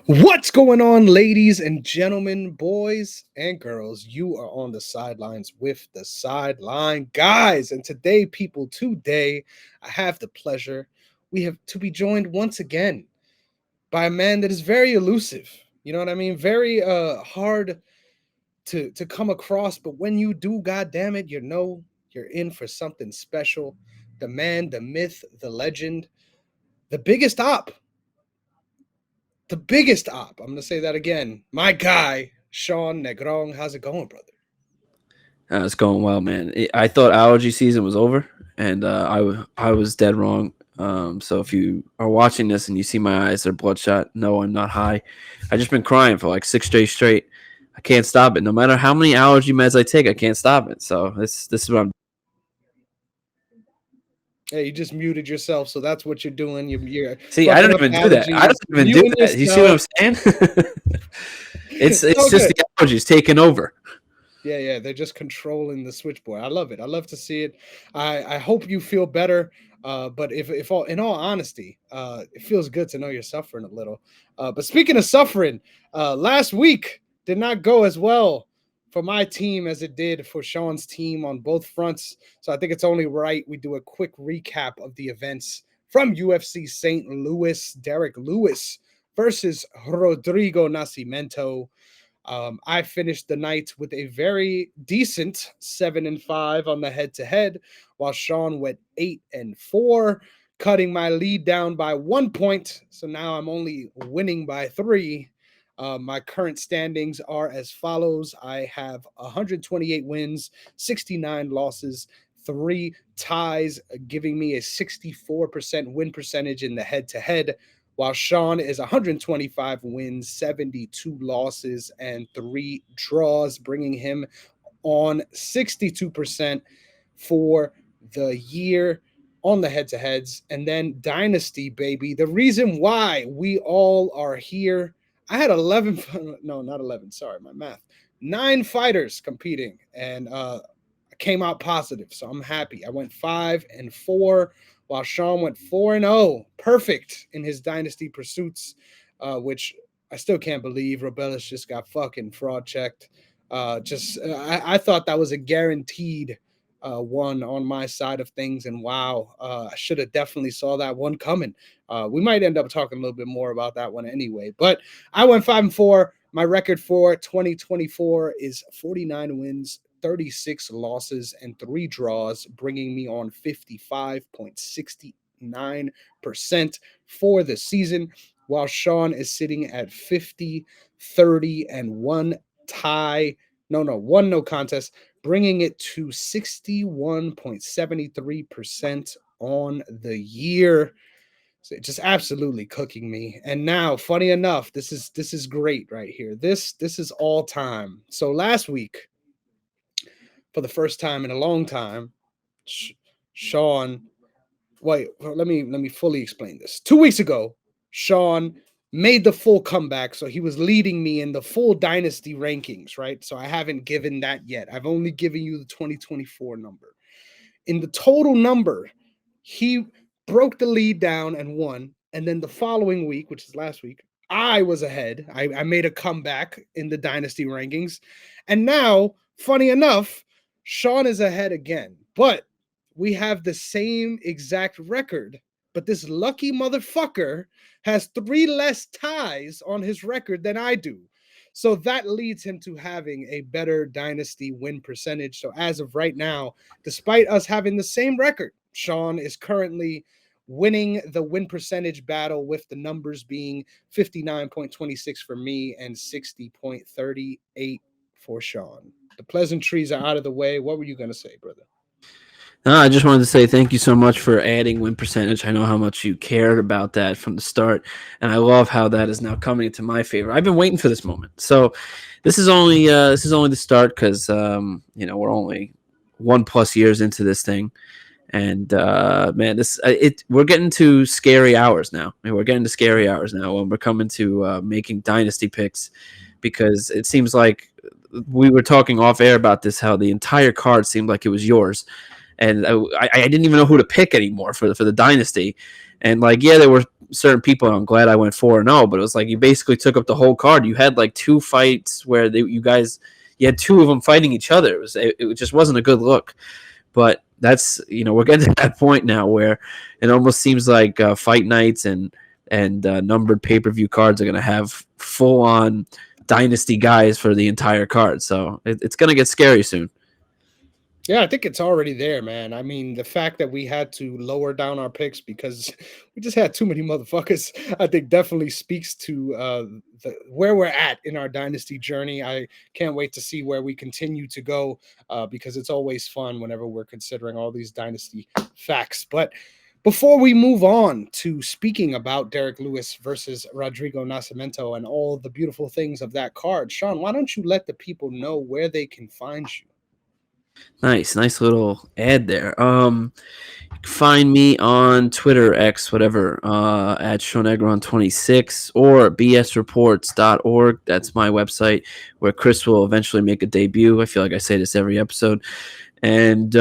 What's going on, ladies and gentlemen, boys and girls? You are on the sidelines with the Sideline guys. And today, I have the pleasure. We have to be joined once again by a man that is very elusive. You know what I mean? Very hard to come across, but when you do, god damn it, you're in for something special. The man, the myth, the legend, the biggest op the biggest op. I'm gonna say that again. My guy, Sean Negrong. How's it going, brother? It's going well, man. I thought allergy season was over, and I was dead wrong. So if you are watching this and you see my eyes are bloodshot, no, I'm not high. I just been crying for like 6 days straight. I can't stop it. No matter how many allergy meds I take, I can't stop it. So this is what I'm. Hey, you just muted yourself, so that's what you're doing. You're See, I fucking don't up even do that. I allergies, don't even do muting that. You see what yourself. I'm saying? it's So just good. the allergies taking over. Yeah, they're just controlling the switchboard. I love it. I love to see it. I hope you feel better. But if all in all honesty, it feels good to know you're suffering a little. But speaking of suffering, last week did not go as well for my team as it did for Sean's team on both fronts. So I think it's only right we do a quick recap of the events from UFC St. Louis. Derek Lewis versus Rodrigo Nascimento. I finished the night with a very decent 7-5 on the head-to-head, while Sean went 8-4, cutting my lead down by 1 point. So now I'm only winning by 3. My current standings are as follows: I have 128 wins, 69 losses, 3 ties, giving me a 64% win percentage in the head-to-head, while Sean is 125 wins, 72 losses, and 3 draws, bringing him on 62% for the year on the head to heads. And then Dynasty, baby. The reason why we all are here, I had 11, no, not 11, sorry, my math. 9 fighters competing, and I came out positive, so I'm happy. I went 5-4, while Sean went 4-0, perfect in his dynasty pursuits, which I still can't believe. Robelis just got fucking fraud checked. I thought that was a guaranteed one on my side of things, and wow, I should have definitely saw that one coming. We might end up talking a little bit more about that one anyway, but I went 5-4. My record for 2024 is 49 wins, 36 losses, and 3 draws, bringing me on 55.69% for the season, while Sean is sitting at 50, 30, and 1 tie. One no contest, bringing it to 61.73% on the year. So just absolutely cooking me. And now, funny enough, this is great right here. This is all time. So last week, for the first time in a long time, Sean. Wait, let me fully explain this. 2 weeks ago, Sean made the full comeback, so he was leading me in the full dynasty rankings, right? So I haven't given that yet. I've only given you the 2024 number. In the total number, he broke the lead down and won. And then the following week, which is last week, I was ahead. I made a comeback in the dynasty rankings. And now, funny enough, Sean is ahead again. But we have the same exact record. But this lucky motherfucker has 3 less ties on his record than I do. So that leads him to having a better dynasty win percentage. So as of right now, despite us having the same record, Sean is currently winning the win percentage battle, with the numbers being 59.26 for me and 60.38 for Sean. The pleasantries are out of the way. What were you going to say, brother? No, I just wanted to say thank you so much for adding win percentage. I know how much you cared about that from the start, and I love how that is now coming into my favor. I've been waiting for this moment. So this is only the start because we're only 1+ years into this thing, and man, we're getting to scary hours now. I mean, we're getting to scary hours now when we're coming to making dynasty picks, because it seems like we were talking off air about this, how the entire card seemed like it was yours, and I didn't even know who to pick anymore for the dynasty. And like, yeah, there were certain people. I'm glad I went 4-0, but it was like you basically took up the whole card. You had like two fights where you had two of them fighting each other. It just wasn't a good look. But that's, we're getting to that point now where it almost seems like fight nights and numbered pay-per-view cards are going to have full-on dynasty guys for the entire card. So it's going to get scary soon. Yeah, I think it's already there, man. I mean, the fact that we had to lower down our picks because we just had too many motherfuckers, I think definitely speaks to where we're at in our dynasty journey. I can't wait to see where we continue to go because it's always fun whenever we're considering all these dynasty facts. But before we move on to speaking about Derek Lewis versus Rodrigo Nascimento and all the beautiful things of that card, Sean, why don't you let the people know where they can find you? Nice little ad there. You can find me on Twitter, X, whatever, at Shonegron26 or bsreports.org. That's my website where Chris will eventually make a debut. I feel like I say this every episode. And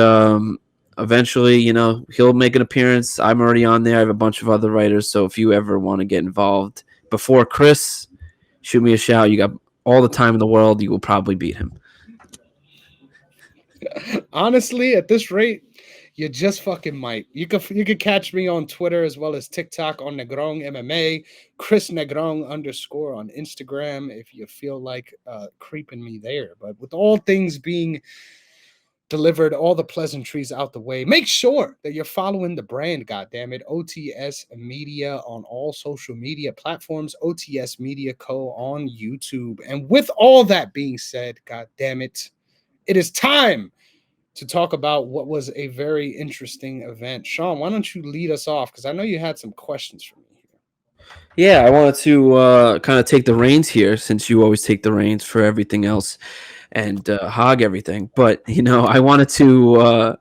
eventually, he'll make an appearance. I'm already on there. I have a bunch of other writers. So if you ever want to get involved before Chris, shoot me a shout. You got all the time in the world. You will probably beat him. Honestly, at this rate, you just fucking might. You could catch me on Twitter as well as TikTok on Negron MMA, Chris Negron _ on Instagram if you feel like creeping me there. But with all things being delivered, all the pleasantries out the way, make sure that you're following the brand, goddammit, OTS Media on all social media platforms, OTS Media Co. on YouTube. And with all that being said, goddammit, it is time to talk about what was a very interesting event. Sean, why don't you lead us off? Because I know you had some questions for me here. Yeah, I wanted to kind of take the reins here since you always take the reins for everything else and hog everything. But, I wanted to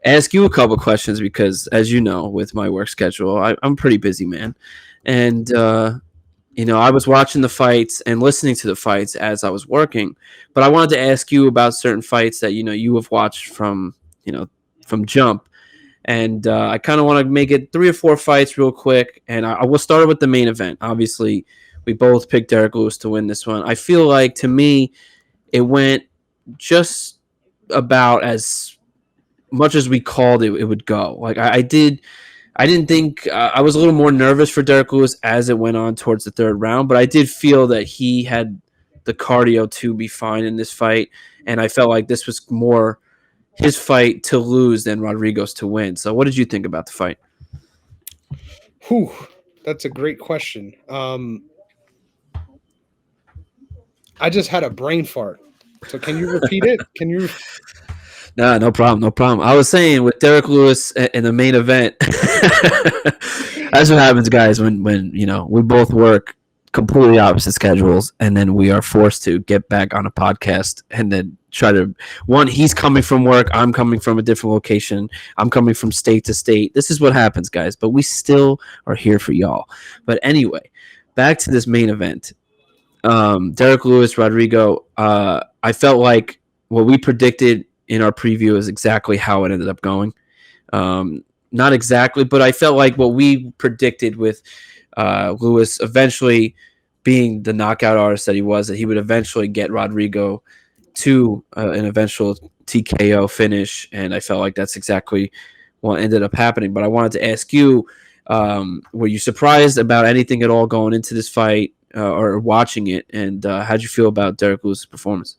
ask you a couple questions because, as you know, with my work schedule, I'm pretty busy, man. And, I was watching the fights and listening to the fights as I was working. But I wanted to ask you about certain fights that, you have watched from jump. And I kind of want to make it 3 or 4 fights real quick. And I will start with the main event. Obviously, we both picked Derek Lewis to win this one. I feel like, to me, it went just about as much as we called it would go. Like I didn't think I was a little more nervous for Derek Lewis as it went on towards the third round, but I did feel that he had the cardio to be fine in this fight, and I felt like this was more his fight to lose than Rodrigo's to win. So, what did you think about the fight? Whew, that's a great question. I just had a brain fart. So can you repeat it? Can you? No, no problem, no problem. I was saying with Derek Lewis in the main event, that's what happens, guys. When we both work completely opposite schedules, and then we are forced to get back on a podcast and then try to one. He's coming from work. I'm coming from a different location. I'm coming from state to state. This is what happens, guys. But we still are here for y'all. But anyway, back to this main event. Derek Lewis, Rodrigo. I felt like what we predicted in our preview is exactly how it ended up going. Not exactly, but I felt like what we predicted with Lewis eventually being the knockout artist that he was, that he would eventually get Rodrigo to an eventual TKO finish. And I felt like that's exactly what ended up happening. But I wanted to ask you, were you surprised about anything at all going into this fight or watching it? And how'd you feel about Derek Lewis' performance?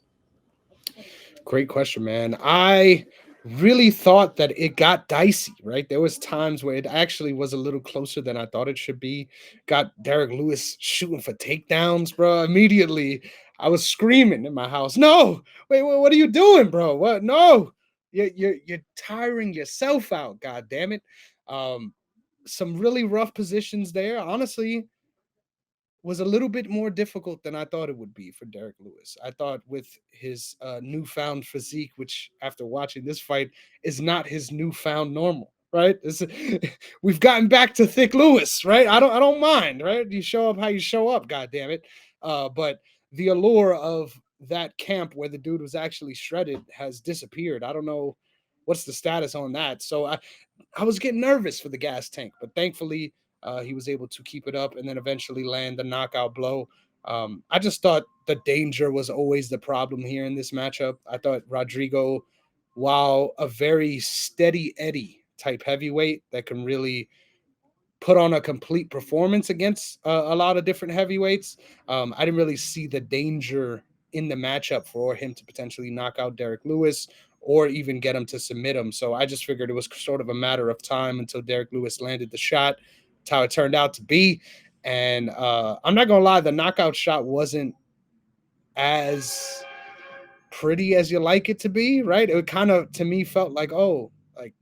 Great question, man. I really thought that it got dicey, right? There was times where it actually was a little closer than I thought it should be. Got Derek Lewis shooting for takedowns, bro. Immediately, I was screaming in my house. No, wait, what are you doing, bro? What? No, you're tiring yourself out. God damn it. Um, some really rough positions there. Honestly, was a little bit more difficult than I thought it would be for Derek Lewis. I thought with his newfound physique, which after watching this fight is not his newfound normal, right? We've gotten back to thick Lewis, right? I don't mind, right? You show up how you show up, god damn it. But the allure of that camp where the dude was actually shredded has disappeared. I don't know what's the status on that? So I was getting nervous for the gas tank, but thankfully he was able to keep it up and then eventually land the knockout blow. I just thought the danger was always the problem here in this matchup. I thought Rodrigo, while a very steady Eddie type heavyweight that can really put on a complete performance against a lot of different heavyweights, I didn't really see the danger in the matchup for him to potentially knock out Derek Lewis or even get him to submit him. So I just figured it was sort of a matter of time until Derek Lewis landed the shot. That's how it turned out to be. And I'm not gonna lie, the knockout shot wasn't as pretty as you like it to be, right? It kind of to me felt like, oh, like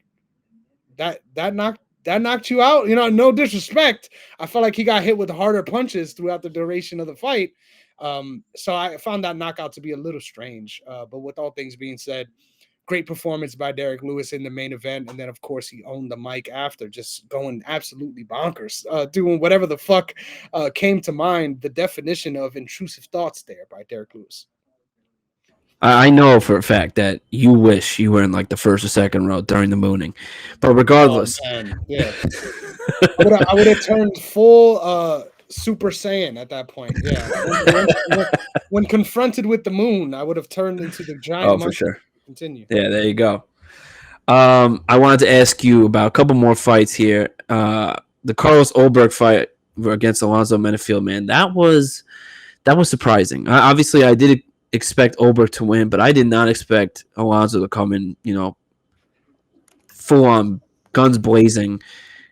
that knocked you out. You know, no disrespect. I felt like he got hit with harder punches throughout the duration of the fight. So I found that knockout to be a little strange. But with all things being said, great performance by Derek Lewis in the main event, and then of course he owned the mic after, just going absolutely bonkers, doing whatever the fuck came to mind. The definition of intrusive thoughts there by Derek Lewis. I know for a fact that you wish you were in like the first or second row during the mooning, but Oh regardless, man, yeah. I would have turned full Super Saiyan at that point. Yeah, when confronted with the moon, I would have turned into the giant oh for monkey. sure, Continue. yeah, there you go. I wanted to ask you about a couple more fights here. The Carlos Ulberg fight against Alonzo Menafield, man, that was surprising. Obviously, I did expect Ulberg to win, but I did not expect Alonzo to come in, full on guns blazing,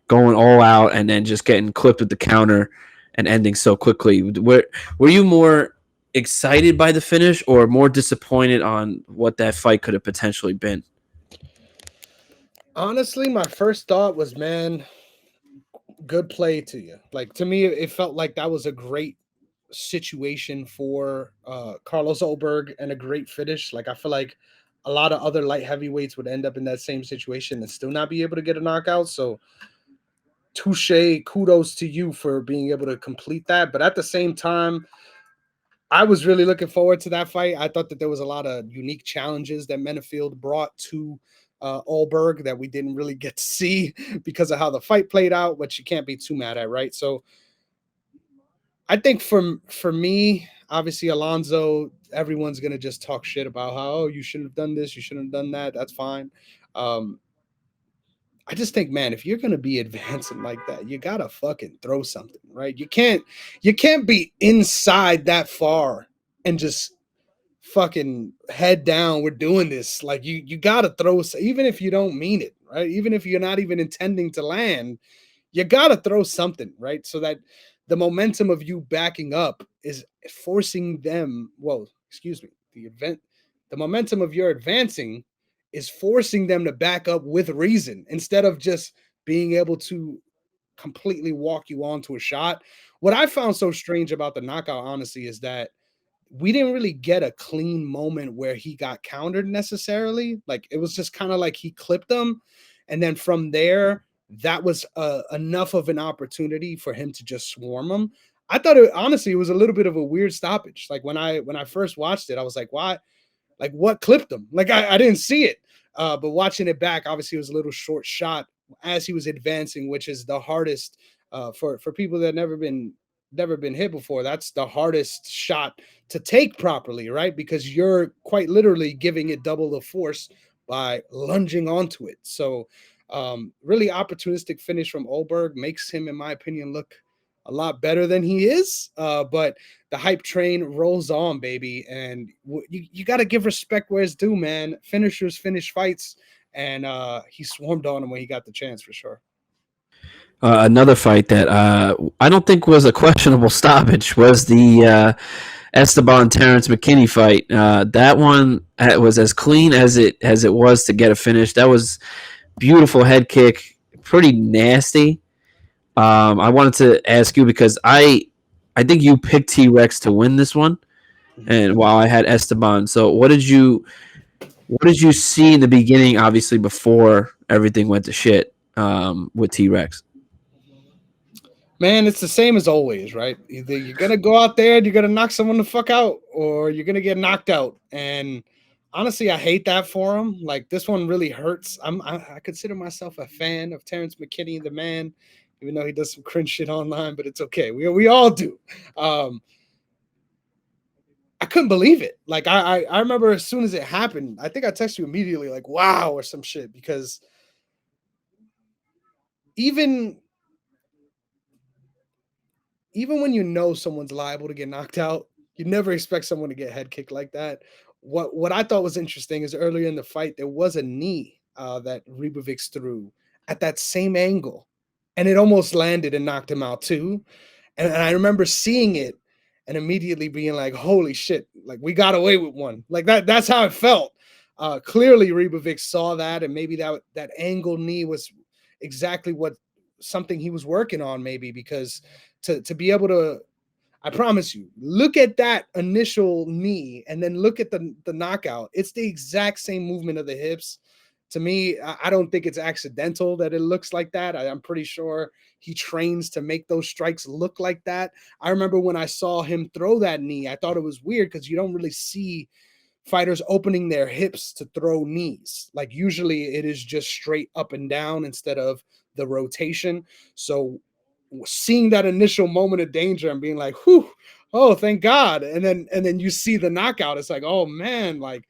going all out, and then just getting clipped with the counter and ending so quickly. Were you more excited by the finish or more disappointed on what that fight could have potentially been? Honestly, my first thought was, man, good play to you. Like to me, it felt like that was a great situation for Carlos Ulberg and a great finish. Like I feel like a lot of other light heavyweights would end up in that same situation and still not be able to get a knockout. So touche, kudos to you for being able to complete that. But at the same time, I was really looking forward to that fight. I thought that there was a lot of unique challenges that Menafield brought to Ulberg that we didn't really get to see because of how the fight played out, which you can't be too mad at, right? So I think for me, obviously Alonzo, everyone's gonna just talk shit about how, oh, you shouldn't have done this, you shouldn't have done that. That's fine. Um, I just think, man, if you're gonna be advancing like that, you gotta fucking throw something, right? You can't be inside that far and just fucking head down. We're doing this. Like you gotta throw, even if you don't mean it, right? Even if you're not even intending to land, you gotta throw something, right? So that the momentum of you backing up is forcing them. Well, excuse me, the momentum of your advancing is forcing them to back up with reason instead of just being able to completely walk you onto a shot. What I found so strange about the knockout, honestly, is that we didn't really get a clean moment where he got countered necessarily. Like it was just kind of like he clipped them, and then from there, that was enough of an opportunity for him to just swarm him. I thought it honestly it was a little bit of a weird stoppage. Like when I first watched it, I was like, why? Like what clipped him? Like I didn't see it. But watching it back, obviously it was a little short shot as he was advancing, which is the hardest for people that never been hit before. That's the hardest shot to take properly, right? Because you're quite literally giving it double the force by lunging onto it. So really opportunistic finish from Olberg makes him, in my opinion, look a lot better than he is. But the hype train rolls on, baby, and you got to give respect where it's due, man. Finishers finish fights, and he swarmed on him when he got the chance for sure. Another fight that I don't think was a questionable stoppage was the Esteban Terrence McKinney fight. That one was as clean as it was to get a finish. That was beautiful head kick, pretty nasty. I wanted to ask you because I think you picked T Rex to win this one, and while I had Esteban. So what did you see in the beginning? Obviously, before everything went to shit with T Rex. Man, it's the same as always, right? Either you're gonna go out there and you're gonna knock someone the fuck out, or you're gonna get knocked out. And honestly, I hate that for him. Like this one really hurts. I consider myself a fan of Terrence McKinney, the man, even though he does some cringe shit online, but it's okay. We all do. Um, I couldn't believe it. Like I remember as soon as it happened, I think I texted you immediately, like wow or some shit, because even even when you know someone's liable to get knocked out, you never expect someone to get head kicked like that. What I thought was interesting is earlier in the fight there was a knee that Ribovics threw at that same angle, and it almost landed and knocked him out too. And I remember seeing it and immediately being like, "Holy shit! Like we got away with one." Like that. That's how it felt. Clearly, Ribovics saw that, and maybe that angle knee was exactly what something he was working on. Maybe because to be able to, I promise you, look at that initial knee and then look at the knockout. It's the exact same movement of the hips. To me, I don't think it's accidental that it looks like that. I'm pretty sure he trains to make those strikes look like that. I remember when I saw him throw that knee, I thought it was weird because you don't really see fighters opening their hips to throw knees. Like usually it is just straight up and down instead of the rotation. So seeing that initial moment of danger and being like, whew, oh, thank God. And then you see the knockout. It's like, oh man, like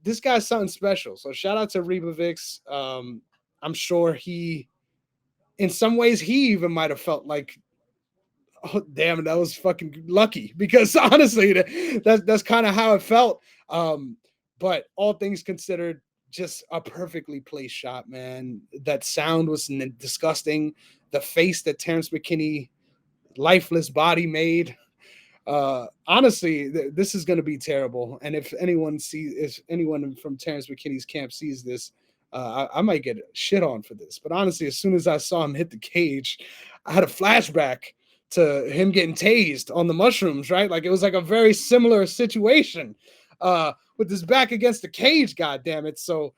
this guy's something special. So shout out to Ribovics. I'm sure he in some ways he even might have felt like, oh damn, that was fucking lucky, because honestly that's kind of how it felt. But all things considered, just a perfectly placed shot, man. That sound was disgusting. The face that Terrence McKinney lifeless body made, honestly, this is going to be terrible. And if anyone from Terrence McKinney's camp sees this, I might get shit on for this. But honestly, as soon as I saw him hit the cage, I had a flashback to him getting tased on the mushrooms, right? Like it was like a very similar situation, with his back against the cage. God damn it! So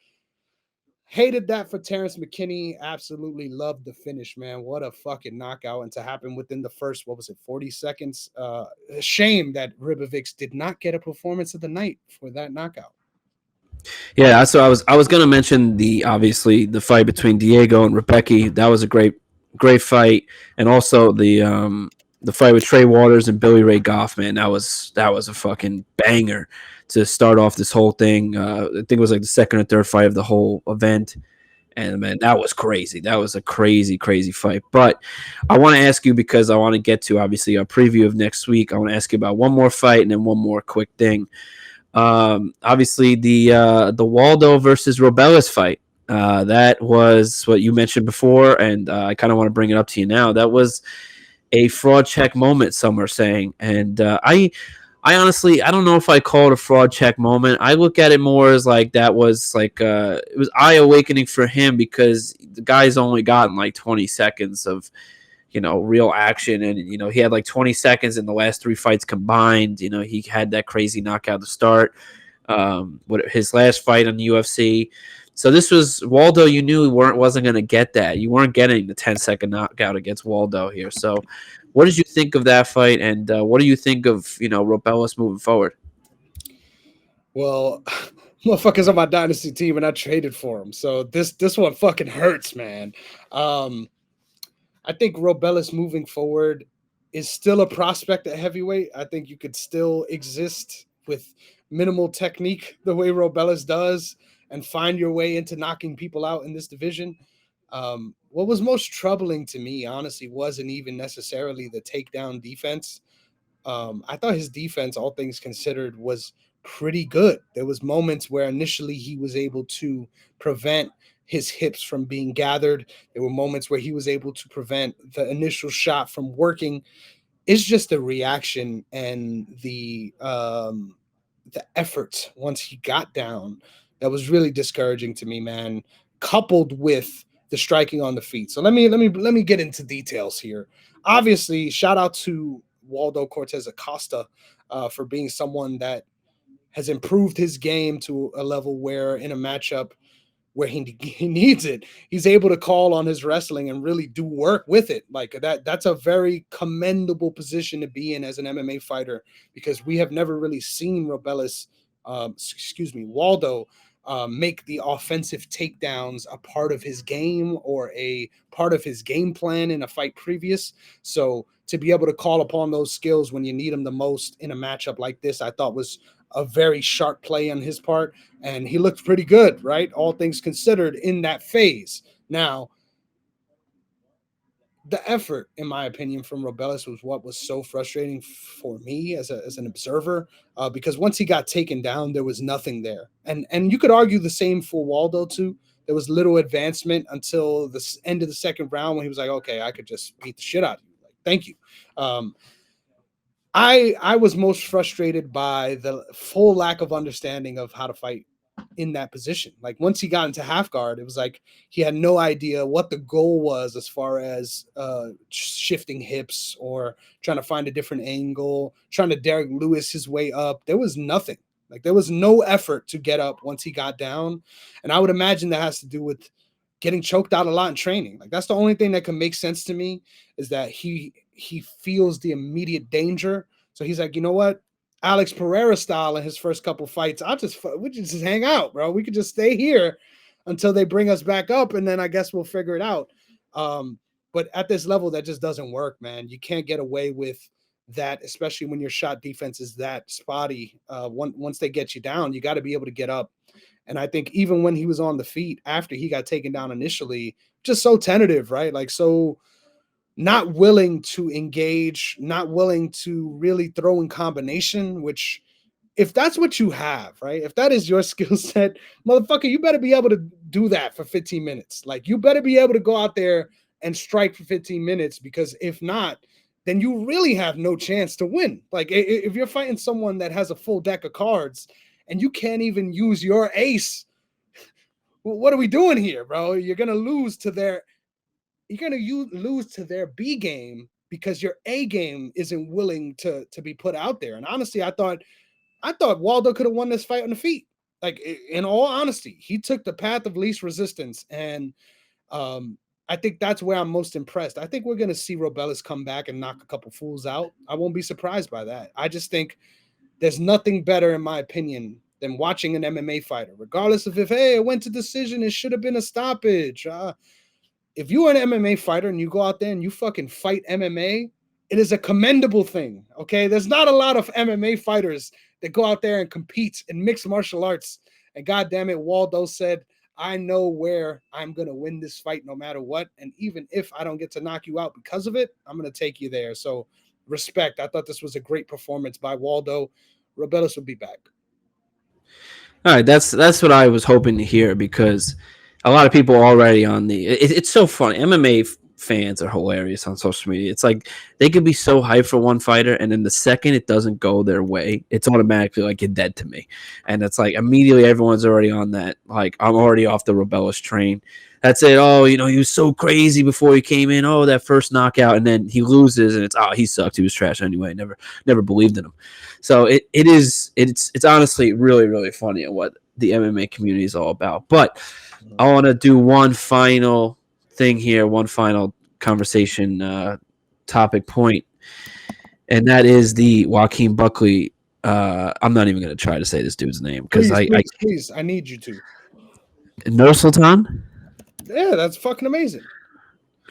hated that for Terrence McKinney. Absolutely loved the finish, man. What a fucking knockout. And to happen within the first, what was it, 40 seconds? Shame that Ribovics did not get a performance of the night for that knockout. Yeah, so I was gonna mention the obviously the fight between Diego and Rebecca. That was a great fight, and also the fight with Trey Waters and Billy Ray Goff. Man, that was a fucking banger to start off this whole thing. I think it was like the second or third fight of the whole event. And man, that was crazy. That was a crazy fight. But I want to ask you, because I want to get to obviously a preview of next week. I want to ask you about one more fight and then one more quick thing. Obviously the Waldo versus Robelis fight. That was what you mentioned before, and I kind of want to bring it up to you now. That was a fraud check moment, some are saying, and I honestly, I don't know if I call it a fraud check moment. I look at it more as like that was like it was eye awakening for him, because the guy's only gotten like 20 seconds of real action, and he had like 20 seconds in the last three fights combined. He had that crazy knockout to start what his last fight on the UFC. So this was Waldo. You knew wasn't going to get that. You weren't getting the 10-second knockout against Waldo here. So what did you think of that fight, and what do you think of Robelis moving forward? Well, motherfuckers on my dynasty team and I traded for him. So this one fucking hurts, man. Um, I think Robelis moving forward is still a prospect at heavyweight. I think you could still exist with minimal technique the way Robelis does and find your way into knocking people out in this division. What was most troubling to me, honestly, wasn't even necessarily the takedown defense. I thought his defense, all things considered, was pretty good. There was moments where initially he was able to prevent his hips from being gathered. There were moments where he was able to prevent the initial shot from working. It's just the reaction and the effort once he got down that was really discouraging to me, man. Coupled with the striking on the feet. So let me get into details here. Obviously, shout out to Waldo Cortez Acosta for being someone that has improved his game to a level where in a matchup where he needs it, he's able to call on his wrestling and really do work with it. Like that's a very commendable position to be in as an MMA fighter, because we have never really seen Robelis Waldo make the offensive takedowns a part of his game or a part of his game plan in a fight previous. So to be able to call upon those skills when you need them the most in a matchup like this, I thought was a very sharp play on his part. And he looked pretty good, right? All things considered in that phase. Now, the effort, in my opinion, from Robelis was what was so frustrating for me as an observer, because once he got taken down, there was nothing there, and you could argue the same for Waldo too. There was little advancement until the end of the second round when he was like, "Okay, I could just beat the shit out of you." Like, thank you. Um, I was most frustrated by the full lack of understanding of how to fight in that position. Like once he got into half guard, it was like he had no idea what the goal was as far as shifting hips or trying to find a different angle, trying to Derek Lewis his way up. There was nothing. Like there was no effort to get up once he got down. And I would imagine that has to do with getting choked out a lot in training. Like that's the only thing that can make sense to me is that he feels the immediate danger. So he's like, you know what? Alex Pereira style in his first couple fights, we just hang out, bro. We could just stay here until they bring us back up, and then I guess we'll figure it out. But at this level, that just doesn't work, man. You can't get away with that, especially when your shot defense is that spotty. Once they get you down, you got to be able to get up. And I think even when he was on the feet after he got taken down initially, just so tentative, right? Like so not willing to engage, not willing to really throw in combination, which if that's what you have, right? If that is your skill set, motherfucker, you better be able to do that for 15 minutes. Like you better be able to go out there and strike for 15 minutes because if not, then you really have no chance to win. Like if you're fighting someone that has a full deck of cards and you can't even use your ace, what are we doing here, bro? You're going to lose to their B game because your A game isn't willing to be put out there. And honestly, I thought Waldo could have won this fight on the feet. Like in all honesty, he took the path of least resistance, and I think that's where I'm most impressed. I think we're gonna see Robelis come back and knock a couple fools out. I won't be surprised by that. I just think there's nothing better, in my opinion, than watching an MMA fighter, regardless of if it went to decision, it should have been a stoppage. If you're an MMA fighter and you go out there and you fucking fight MMA, it is a commendable thing. Okay. There's not a lot of MMA fighters that go out there and compete in mixed martial arts. And God damn it, Waldo said, I know where I'm going to win this fight no matter what. And even if I don't get to knock you out because of it, I'm going to take you there. So respect. I thought this was a great performance by Waldo. Robelis will be back. All right, that's what I was hoping to hear because a lot of people already on it's so funny. MMA fans are hilarious on social media. It's like they could be so hyped for one fighter, and then the second it doesn't go their way, it's automatically like you're dead to me. And it's like immediately everyone's already on that. Like I'm already off the Robelis train. That's it. Oh, he was so crazy before he came in. Oh, that first knockout, and then he loses, and he sucked. He was trash anyway. Never believed in him. So it's honestly really really funny at what the MMA community is all about. But I want to do one final thing here, one final conversation topic point, and that is the Joaquin Buckley. I'm not even going to try to say this dude's name because please, I need you to. Nursultan? Yeah, that's fucking amazing.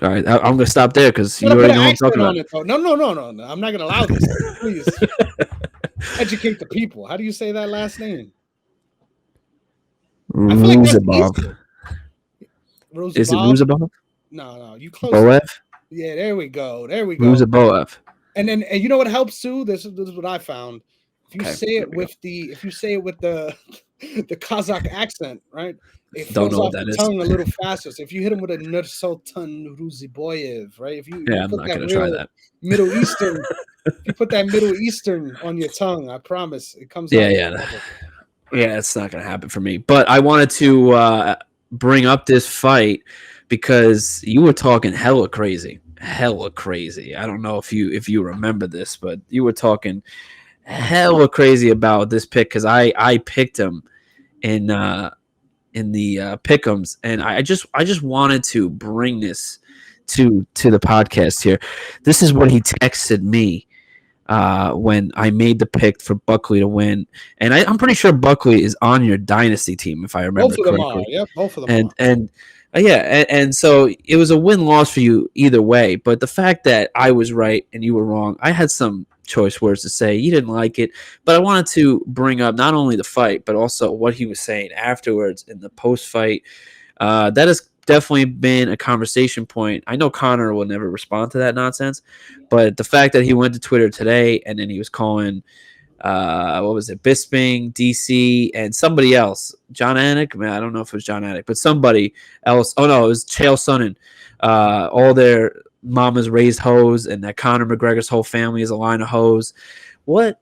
All right, I'm going to stop there because you already know what I'm talking about. No. I'm not going to allow this. Please educate the people. How do you say that last name? Ruzabov. Is it Ruzabov? No, you close. Boev? Yeah, there we go. Ruzaboev. And you know what helps too? This is what I found. If you say it with the the Kazakh accent, right? It flows off the tongue a little faster. So if you hit him with a Nursultan Ruziboyev, right? If you I'm not gonna try that. Middle Eastern, if you put that Middle Eastern on your tongue, I promise it comes out. Yeah, it's not gonna happen for me. But I wanted to bring up this fight because you were talking hella crazy. I don't know if you remember this, but you were talking hella crazy about this pick because I picked him in the pick'ems, and I just wanted to bring this to the podcast here. This is what he texted me when I made the pick for Buckley to win, and I'm pretty sure Buckley is on your dynasty team if I remember Both of them are. correctly. Yep, both of them are. And yeah, and so it was a win loss for you either way. But the fact that I was right and you were wrong, I had some choice words to say. You didn't like it, but I wanted to bring up not only the fight but also what he was saying afterwards in the post fight. That has definitely been a conversation point. I know Connor will never respond to that nonsense, but the fact that he went to Twitter today and then he was calling what was it, Bisping, DC, and somebody else, John Anik. Man, I don't know if it was John Anik, but somebody else. Oh no, it was Chael Sonnen. All their mamas raised hoes, and that Conor McGregor's whole family is a line of hoes. What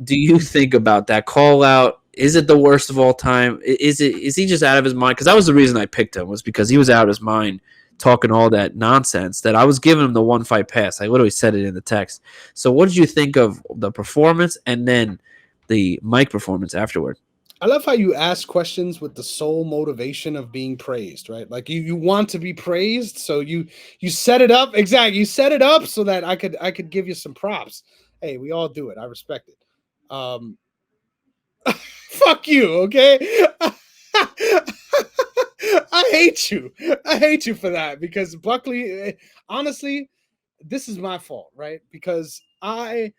do you think about that call out? Is it the worst of all time? Is he just out of his mind? Because that was the reason I picked him, was because he was out of his mind talking all that nonsense that I was giving him the one fight pass. I literally said it in the text. So what did you think of the performance and then the mic performance afterward? I love how you ask questions with the sole motivation of being praised, right? Like you want to be praised, so you set it up exactly. You set it up so that I could give you some props. Hey, we all do it. I respect it. Um, fuck you, okay? I hate you. I hate you for that because Buckley. Honestly, this is my fault, right? Because I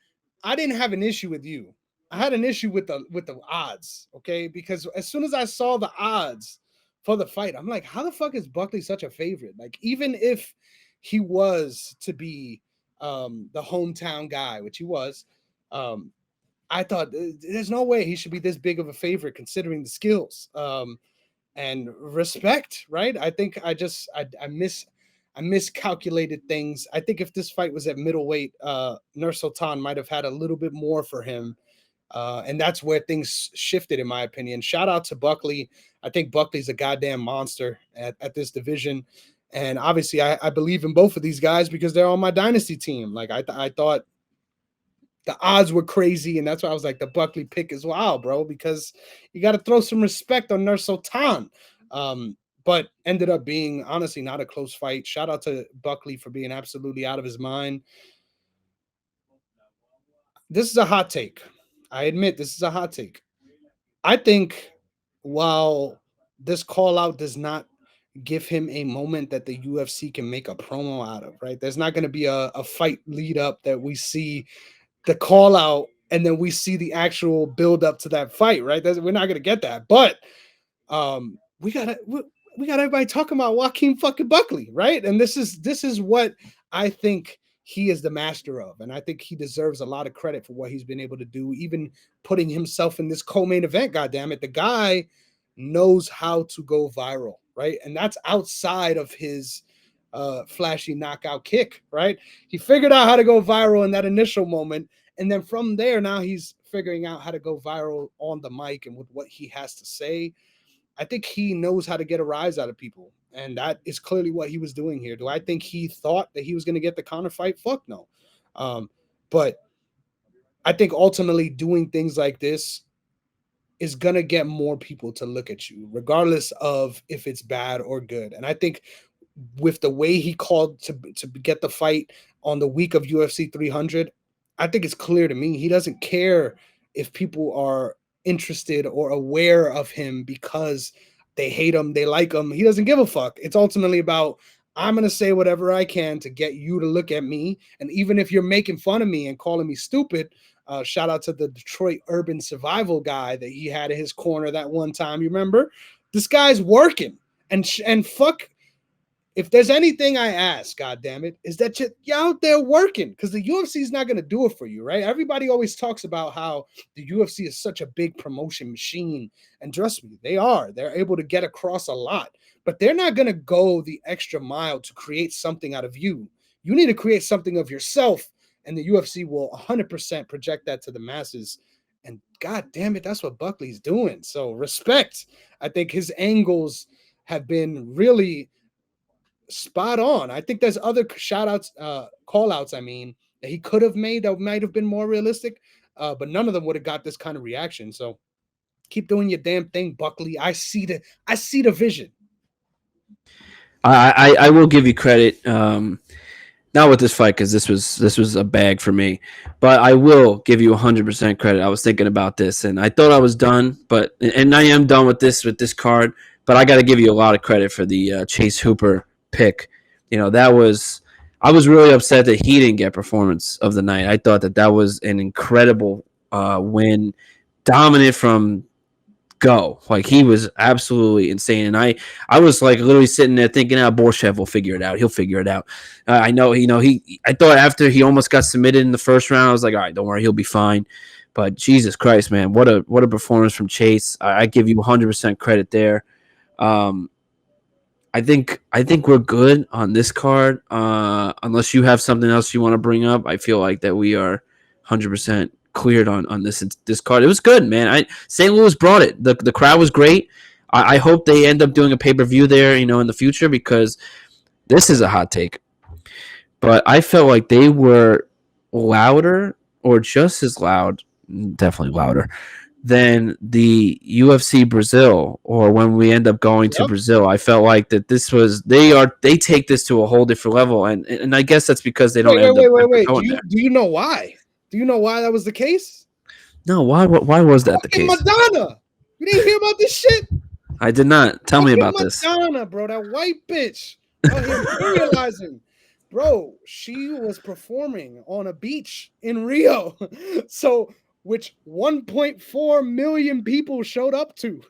didn't have an issue with you. I had an issue with the odds, okay? Because as soon as I saw the odds for the fight, I'm like, how the fuck is Buckley such a favorite? Like, even if he was to be the hometown guy, which he was, um, I thought there's no way he should be this big of a favorite considering the skills. And respect, right? I think I miscalculated things. I think if this fight was at middleweight, Nur Sultan might have had a little bit more for him. And that's where things shifted, in my opinion. Shout out to Buckley. I think Buckley's a goddamn monster at this division. And obviously, I believe in both of these guys because they're on my dynasty team. Like, I thought the odds were crazy, and that's why I was like, the Buckley pick is wild, bro, because you got to throw some respect on Nur Sultan. But ended up being honestly not a close fight. Shout out to Buckley for being absolutely out of his mind. This is a hot take. I admit this is a hot take. I think while this call out does not give him a moment that the UFC can make a promo out of, right? There's not going to be a fight lead up that we see the call out and then we see the actual build up to that fight, right? We're not gonna get that, but we got everybody talking about Joaquin fucking Buckley, right? And this is what I think he is the master of, and I think he deserves a lot of credit for what he's been able to do, even putting himself in this co-main event. God damn it, the guy knows how to go viral, right? And that's outside of his flashy knockout kick, right? He figured out how to go viral in that initial moment. And then from there, now he's figuring out how to go viral on the mic and with what he has to say. I think he knows how to get a rise out of people. And that is clearly what he was doing here. Do I think he thought that he was going to get the counter fight? Fuck no. But I think ultimately doing things like this is going to get more people to look at you, regardless of if it's bad or good. And I think with the way he called to get the fight on the week of UFC 300, I think it's clear to me he doesn't care if people are interested or aware of him because they hate him, they like him. He doesn't give a fuck. It's ultimately about I'm going to say whatever I can to get you to look at me. And even if you're making fun of me and calling me stupid, shout out to the Detroit Urban Survival guy that he had in his corner that one time. You remember? This guy's working. And fuck, if there's anything I ask, God damn it, is that you're out there working, because the UFC is not going to do it for you, right? Everybody always talks about how the UFC is such a big promotion machine. And trust me, they are. They're able to get across a lot, but they're not going to go the extra mile to create something out of you. You need to create something of yourself, and the UFC will 100% project that to the masses. And God damn it, that's what Buckley's doing. So respect. I think his angles have been really spot on. I think there's other shout outs, call outs, I mean, that he could have made that might have been more realistic, but none of them would have got this kind of reaction. So keep doing your damn thing, Buckley. I see the vision. I will give you credit. Not with this fight because this was a bag for me, but I will give you 100% credit. I was thinking about this and I thought I was done, but and I am done with this card. But I got to give you a lot of credit for the Chase Hooper pick. That was I was really upset that he didn't get performance of the night. I thought that was an incredible win, dominant from go. Like he was absolutely insane, and I was like literally sitting there thinking, Borshev will figure it out. He'll figure it out. I know, he. I thought after he almost got submitted in the first round, I was like, all right, don't worry, he'll be fine. But Jesus Christ, man, what a performance from Chase. I give you 100% credit there. Um, I think we're good on this card. Unless you have something else you want to bring up, I feel like that we are 100% cleared on this card. It was good, man. St. Louis brought it. The crowd was great. I hope they end up doing a pay-per-view there, in the future, because this is a hot take. But I felt like they were louder or just as loud, definitely louder, than the UFC Brazil, or when we end up going to Yep. Brazil. I felt like that they take this to a whole different level, and I guess that's because they don't Wait, wait, end up wait, wait, ever wait. Do going you there. do you know why? Do you know why that was the case? No, why was that the Fucking case? Madonna. You didn't hear about this shit? I did not. Tell me Fucking about this. Madonna, bro. That white bitch out here imperializing. Bro, she was performing on a beach in Rio. So which 1.4 million people showed up to.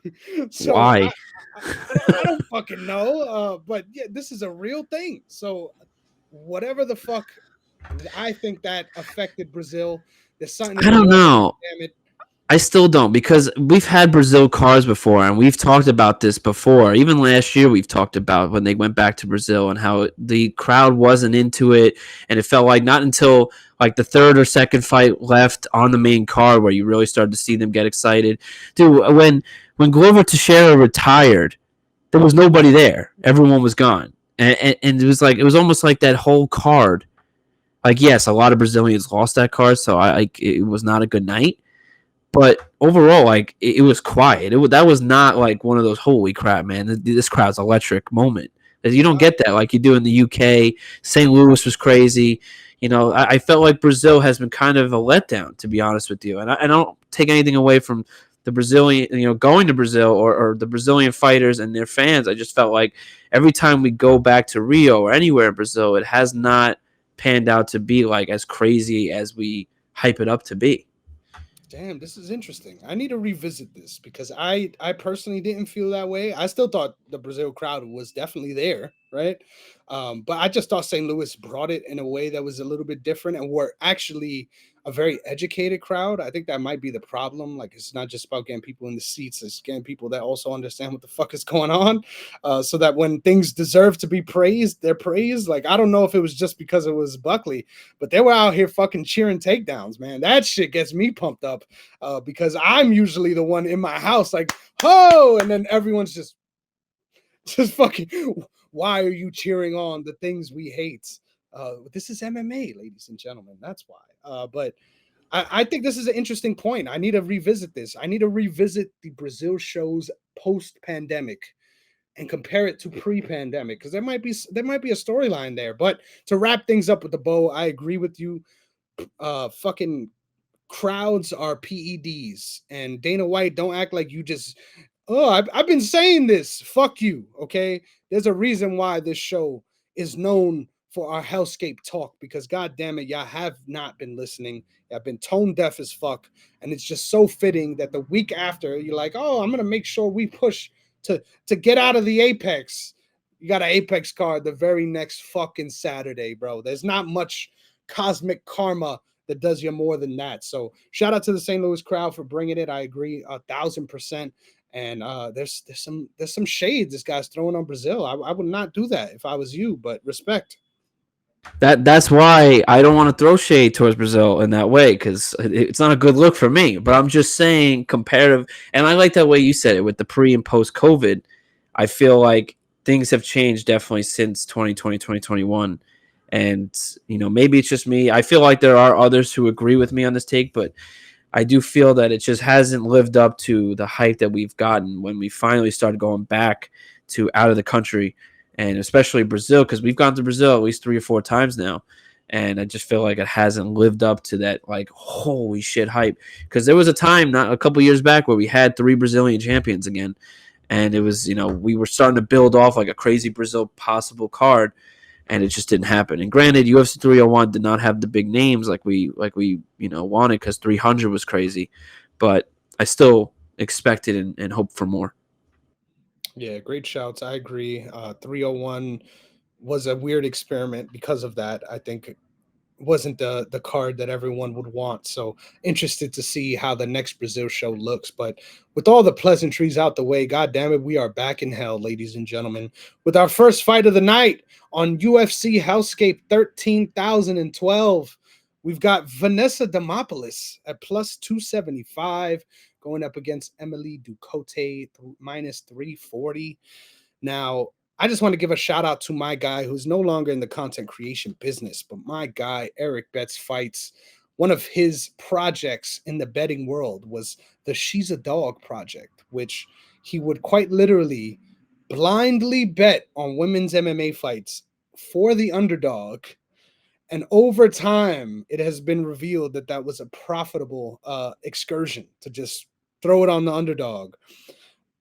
So Why? I don't fucking know. But yeah, this is a real thing. So whatever the fuck, I think that affected Brazil. There's something in I the don't water. know. Damn it. I still don't, because we've had Brazil cars before, and we've talked about this before. Even last year, we've talked about when they went back to Brazil and how the crowd wasn't into it, and it felt like not until like the third or second fight left on the main card where you really started to see them get excited. Dude, when Glover Teixeira retired, there was nobody there. Everyone was gone, and it was almost like that whole card. Like, yes, a lot of Brazilians lost that card, so it was not a good night. But overall, like it was quiet. That was not like one of those holy crap, man. This crowd's electric moment. You don't get that like you do in the UK. St. Louis was crazy. I felt like Brazil has been kind of a letdown, to be honest with you. And I don't take anything away from the Brazilian, going to Brazil or the Brazilian fighters and their fans. I just felt like every time we go back to Rio or anywhere in Brazil, it has not panned out to be like as crazy as we hype it up to be. Damn, this is interesting. I need to revisit this because I personally didn't feel that way. I still thought the Brazil crowd was definitely there, right? But I just thought St. Louis brought it in a way that was a little bit different and were actually a very educated crowd. I think that might be the problem. Like it's not just about getting people in the seats; it's getting people that also understand what the fuck is going on, so that when things deserve to be praised, they're praised. Like I don't know if it was just because it was Buckley, but they were out here fucking cheering takedowns, man. That shit gets me pumped up because I'm usually the one in my house, like, oh, and then everyone's just fucking. Why are you cheering on the things we hate? This is MMA, ladies and gentlemen. That's why. But I think this is an interesting point. I need to revisit this. I need to revisit the Brazil shows post-pandemic and compare it to pre-pandemic because there might be a storyline there. But to wrap things up with the bow, I agree with you. Fucking crowds are PEDs, and Dana White, don't act like you just. Oh, I've been saying this. Fuck you. Okay, there's a reason why this show is known for our Hellscape talk because god damn it, y'all have not been listening. I've been tone deaf as fuck, and it's just so fitting that the week after you're like, oh, I'm gonna make sure we push to get out of the Apex. You got an Apex card the very next fucking Saturday, bro. There's not much cosmic karma that does you more than that. So shout out to the St. Louis crowd for bringing it. I agree 1,000%. And there's some shade this guy's throwing on Brazil. I would not do that if I was you, but respect. That's why I don't want to throw shade towards Brazil in that way, because it's not a good look for me. But I'm just saying comparative, and I like that way you said it with the pre and post COVID. I feel like things have changed definitely since 2020, 2021. And, maybe it's just me. I feel like there are others who agree with me on this take, but I do feel that it just hasn't lived up to the hype that we've gotten when we finally started going back to out of the country and especially Brazil, because we've gone to Brazil at least 3 or 4 times now, and I just feel like it hasn't lived up to that like holy shit hype. Because there was a time not a couple years back where we had 3 Brazilian champions again, and it was we were starting to build off like a crazy Brazil possible card, and it just didn't happen. And granted, UFC 301 did not have the big names like we wanted, because 300 was crazy, but I still expected and hoped for more. Yeah, great shouts. I agree. 301 was a weird experiment because of that. I think wasn't the card that everyone would want. So interested to see how the next Brazil show looks. But with all the pleasantries out the way, god damn it, we are back in hell, ladies and gentlemen, with our first fight of the night on UFC Hellscape 13,012. We've got Vanessa Demopoulos at plus 275 going up against Emily Ducote minus 340. Now, I just want to give a shout out to my guy who's no longer in the content creation business, but my guy, Eric Betts Fights. One of his projects in the betting world was the She's a Dog project, which he would quite literally blindly bet on women's MMA fights for the underdog. And over time, it has been revealed that that was a profitable excursion to just throw it on the underdog.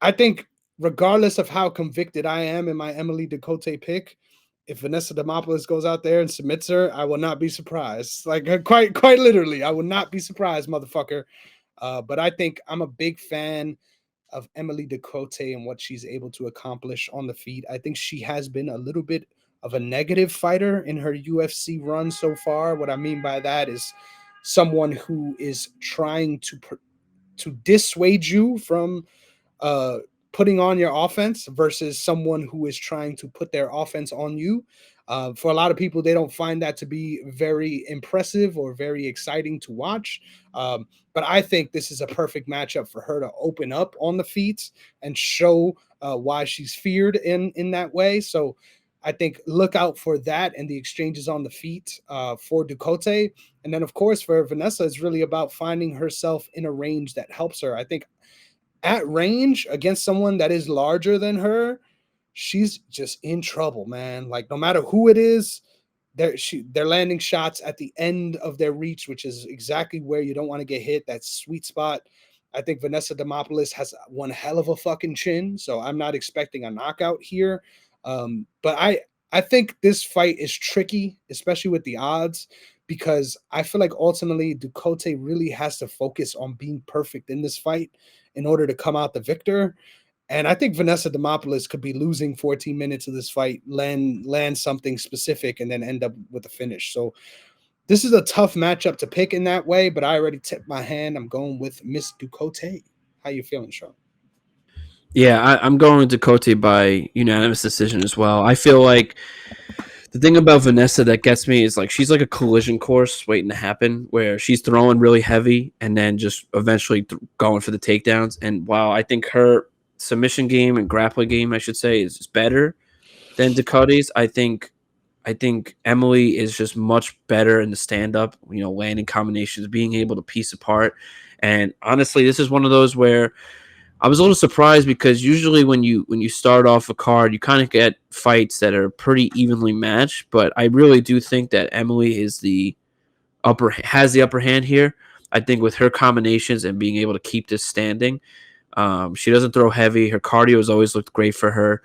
I think, regardless of how convicted I am in my Emily Ducote pick, if Vanessa Demopoulos goes out there and submits her, I will not be surprised. Like quite literally, I will not be surprised, motherfucker. But I think I'm a big fan of Emily Ducote and what she's able to accomplish on the feet. I think she has been a little bit of a negative fighter in her UFC run so far. What I mean by that is someone who is trying to dissuade you from uh, putting on your offense versus someone who is trying to put their offense on you. For a lot of people, they don't find that to be very impressive or very exciting to watch. But I think this is a perfect matchup for her to open up on the feet and show why she's feared in that way. So I think look out for that and the exchanges on the feet for Ducote. And then, of course, for Vanessa, it's really about finding herself in a range that helps her. I think at range against someone that is larger than her, she's just in trouble, man. Like no matter who it is, they're landing shots at the end of their reach, which is exactly where you don't want to get hit. That sweet spot. I think Vanessa Demopoulos has one hell of a fucking chin, so I'm not expecting a knockout here. But I think this fight is tricky, especially with the odds, because I feel like ultimately Ducote really has to focus on being perfect in this fight in order to come out the victor. And I think Vanessa Demopoulos could be losing 14 minutes of this fight, land something specific, and then end up with a finish. So this is a tough matchup to pick in that way, but I already tipped my hand. I'm going with Miss Ducote. How you feeling, Sean? Yeah, I'm going to Cote by unanimous decision as well. I feel like the thing about Vanessa that gets me is like she's like a collision course waiting to happen, where she's throwing really heavy and then just eventually going for the takedowns. And while I think her submission game and grappling game, I should say, is better than Dakota's, I think Emily is just much better in the stand up, landing combinations, being able to piece apart. And honestly, this is one of those where I was a little surprised, because usually when you start off a card, you kind of get fights that are pretty evenly matched. But I really do think that Emily has the upper hand here. I think with her combinations and being able to keep this standing, she doesn't throw heavy. Her cardio has always looked great for her.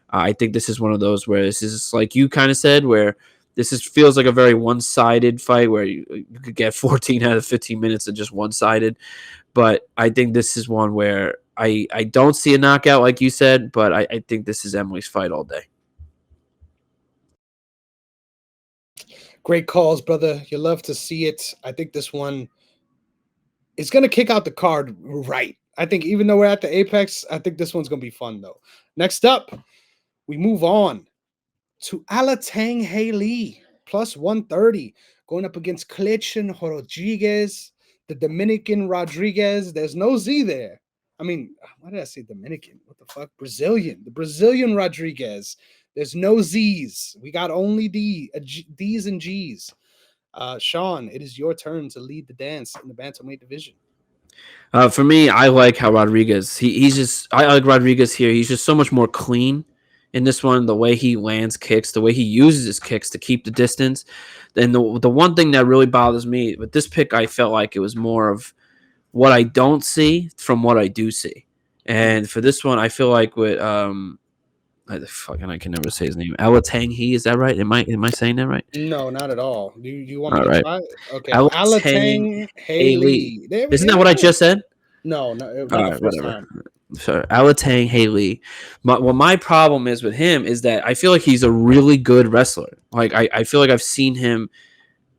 I think this is one of those where this is like you kind of said, where feels like a very one-sided fight, where you could get 14 out of 15 minutes of just one-sided. But I think this is one where I don't see a knockout like you said, but I think this is Emily's fight all day. Great calls, brother. You love to see it. I think this one is going to kick out the card right. I think even though we're at the apex, I think this one's going to be fun, though. Next up, we move on to Alatang Haley, plus 130, going up against Clechin Rodriguez, the Dominican Rodriguez. There's no Z there. I mean, why did I say Dominican? What the fuck? Brazilian. The Brazilian Rodriguez. There's no Z's. We got only D's and G's. Sean, it is your turn to lead the dance in the bantamweight division. For me, I like how Rodriguez. I like Rodriguez here. He's just so much more clean in this one, the way he lands kicks, the way he uses his kicks to keep the distance. And the one thing that really bothers me with this pick, I felt like it was more of what I don't see from what I do see. And for this one, I feel like with I can never say his name. Alatang He, is that right? Am I saying that right? No, not at all. You want me All to right. try? Okay, Alatang Alatang Haley. Haley. There we Isn't that what I go. just said? No, All not the right, first whatever. time. Sorry, Alatang Haley. My problem is with him is that I feel like he's a really good wrestler. Like I feel like I've seen him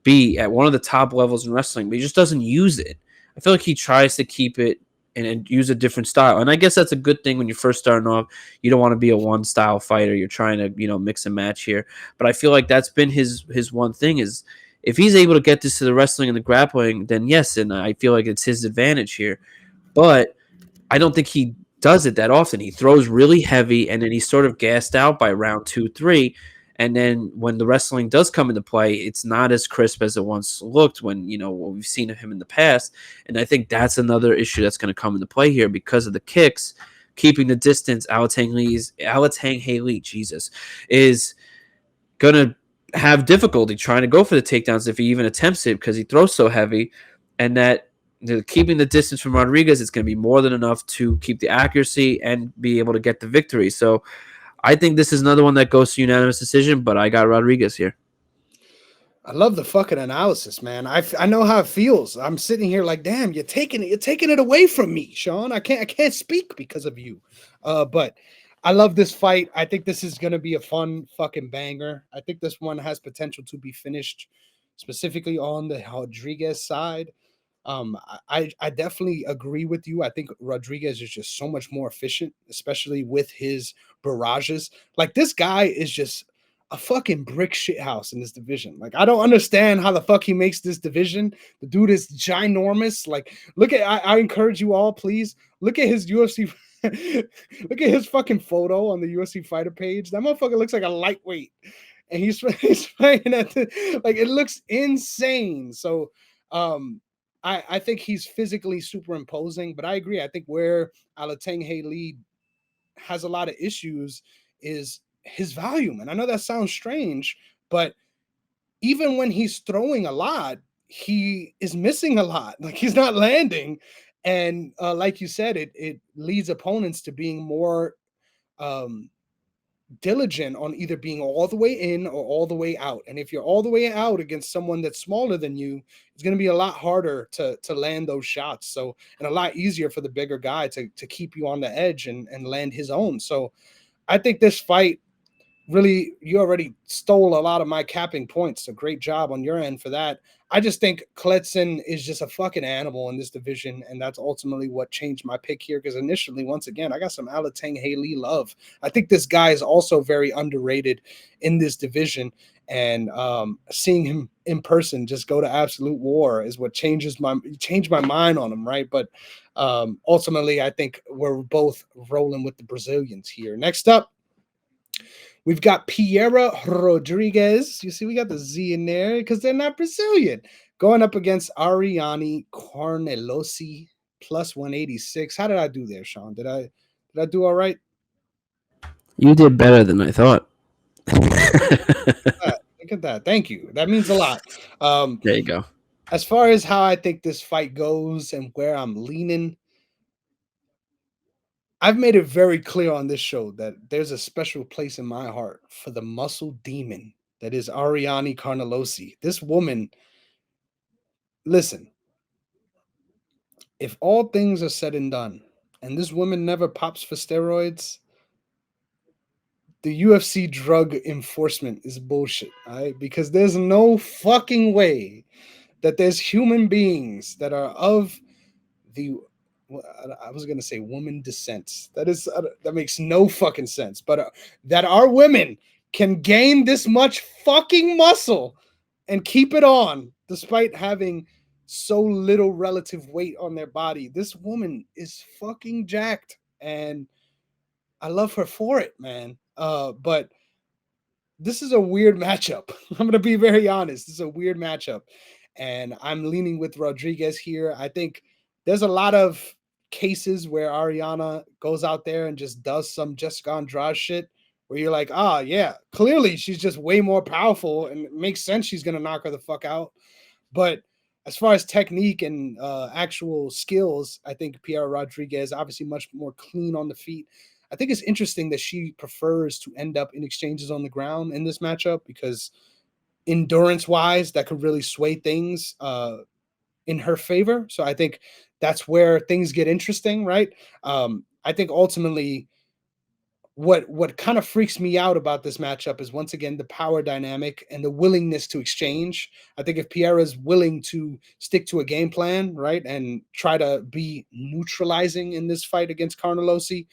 be at one of the top levels in wrestling, but he just doesn't use it. I feel like he tries to keep it and use a different style. And I guess that's a good thing when you're first starting off. You don't want to be a one style fighter. You're trying to, mix and match here. But I feel like that's been his one thing is if he's able to get this to the wrestling and the grappling, then yes, and I feel like it's his advantage here. But I don't think he does it that often. He throws really heavy and then he's sort of gassed out by round 2, 3. And then when the wrestling does come into play, it's not as crisp as it once looked when, what we've seen of him in the past. And I think that's another issue that's going to come into play here because of the kicks, keeping the distance. Alatang Haley, Jesus, is going to have difficulty trying to go for the takedowns if he even attempts it because he throws so heavy. And that keeping the distance from Rodriguez, it's going to be more than enough to keep the accuracy and be able to get the victory. So I think this is another one that goes to unanimous decision, but I got Rodriguez here. I love the fucking analysis, man. I know how it feels. I'm sitting here like, damn, you're taking it away from me, Sean. I can't speak because of you. But I love this fight. I think this is gonna be a fun fucking banger. I think this one has potential to be finished specifically on the Rodriguez side. I definitely agree with you. I think Rodriguez is just so much more efficient, especially with his barrages. Like this guy is just a fucking brick shit house in this division. Like I don't understand how the fuck he makes this division. The dude is ginormous. Like look at I encourage you all, please look at his UFC. Look at his fucking photo on the UFC fighter page. That motherfucker looks like a lightweight, and he's fighting at like it looks insane. So I think he's physically superimposing, but I agree. I think where Alateng Haley has a lot of issues is his volume. And I know that sounds strange, but even when he's throwing a lot, he is missing a lot. Like he's not landing. And like you said, it leads opponents to being more um, diligent on either being all the way in or all the way out. And if you're all the way out against someone that's smaller than you, it's going to be a lot harder to land those shots. So, and a lot easier for the bigger guy to keep you on the edge and land his own. So I think this fight really, you already stole a lot of my capping points. So great job on your end for that. I just think Kletzen is just a fucking animal in this division, and that's ultimately what changed my pick here. Because initially, once again, I got some Alateng Haley love. I think this guy is also very underrated in this division, and seeing him in person just go to absolute war is what changed my mind on him, right? But ultimately, I think we're both rolling with the Brazilians here. Next up, we've got Piera Rodriguez. You see, we got the Z in there because they're not Brazilian. Going up against Ariane Carnelosi plus 186. How did I do there, Sean? Did I do all right? You did better than I thought. Look at that. Thank you. That means a lot. There you go. As far as how I think this fight goes and where I'm leaning, I've made it very clear on this show that there's a special place in my heart for the muscle demon that is Ariane Carnelosi. This woman, listen, if all things are said and done, and this woman never pops for steroids, the UFC drug enforcement is bullshit, all right? Because there's no fucking way that there's human beings that are of the I was gonna say woman descent. That makes no fucking sense. But that our women can gain this much fucking muscle and keep it on despite having so little relative weight on their body. This woman is fucking jacked, and I love her for it, man. But this is a weird matchup. I'm gonna be very honest. This is a weird matchup, and I'm leaning with Rodriguez here. I think there's a lot of cases where Ariana goes out there and just does some Jessica Andrade shit, where you're like, ah, yeah, clearly she's just way more powerful, and it makes sense she's gonna knock her the fuck out. But as far as technique and actual skills, I think Piera Rodriguez obviously much more clean on the feet. I think it's interesting that she prefers to end up in exchanges on the ground in this matchup because endurance wise, that could really sway things in her favor. So I think that's where things get interesting, right? I think ultimately what kind of freaks me out about this matchup is once again the power dynamic and the willingness to exchange. I think if Piera's willing to stick to a game plan, right, and try to be neutralizing in this fight against Carnelossi,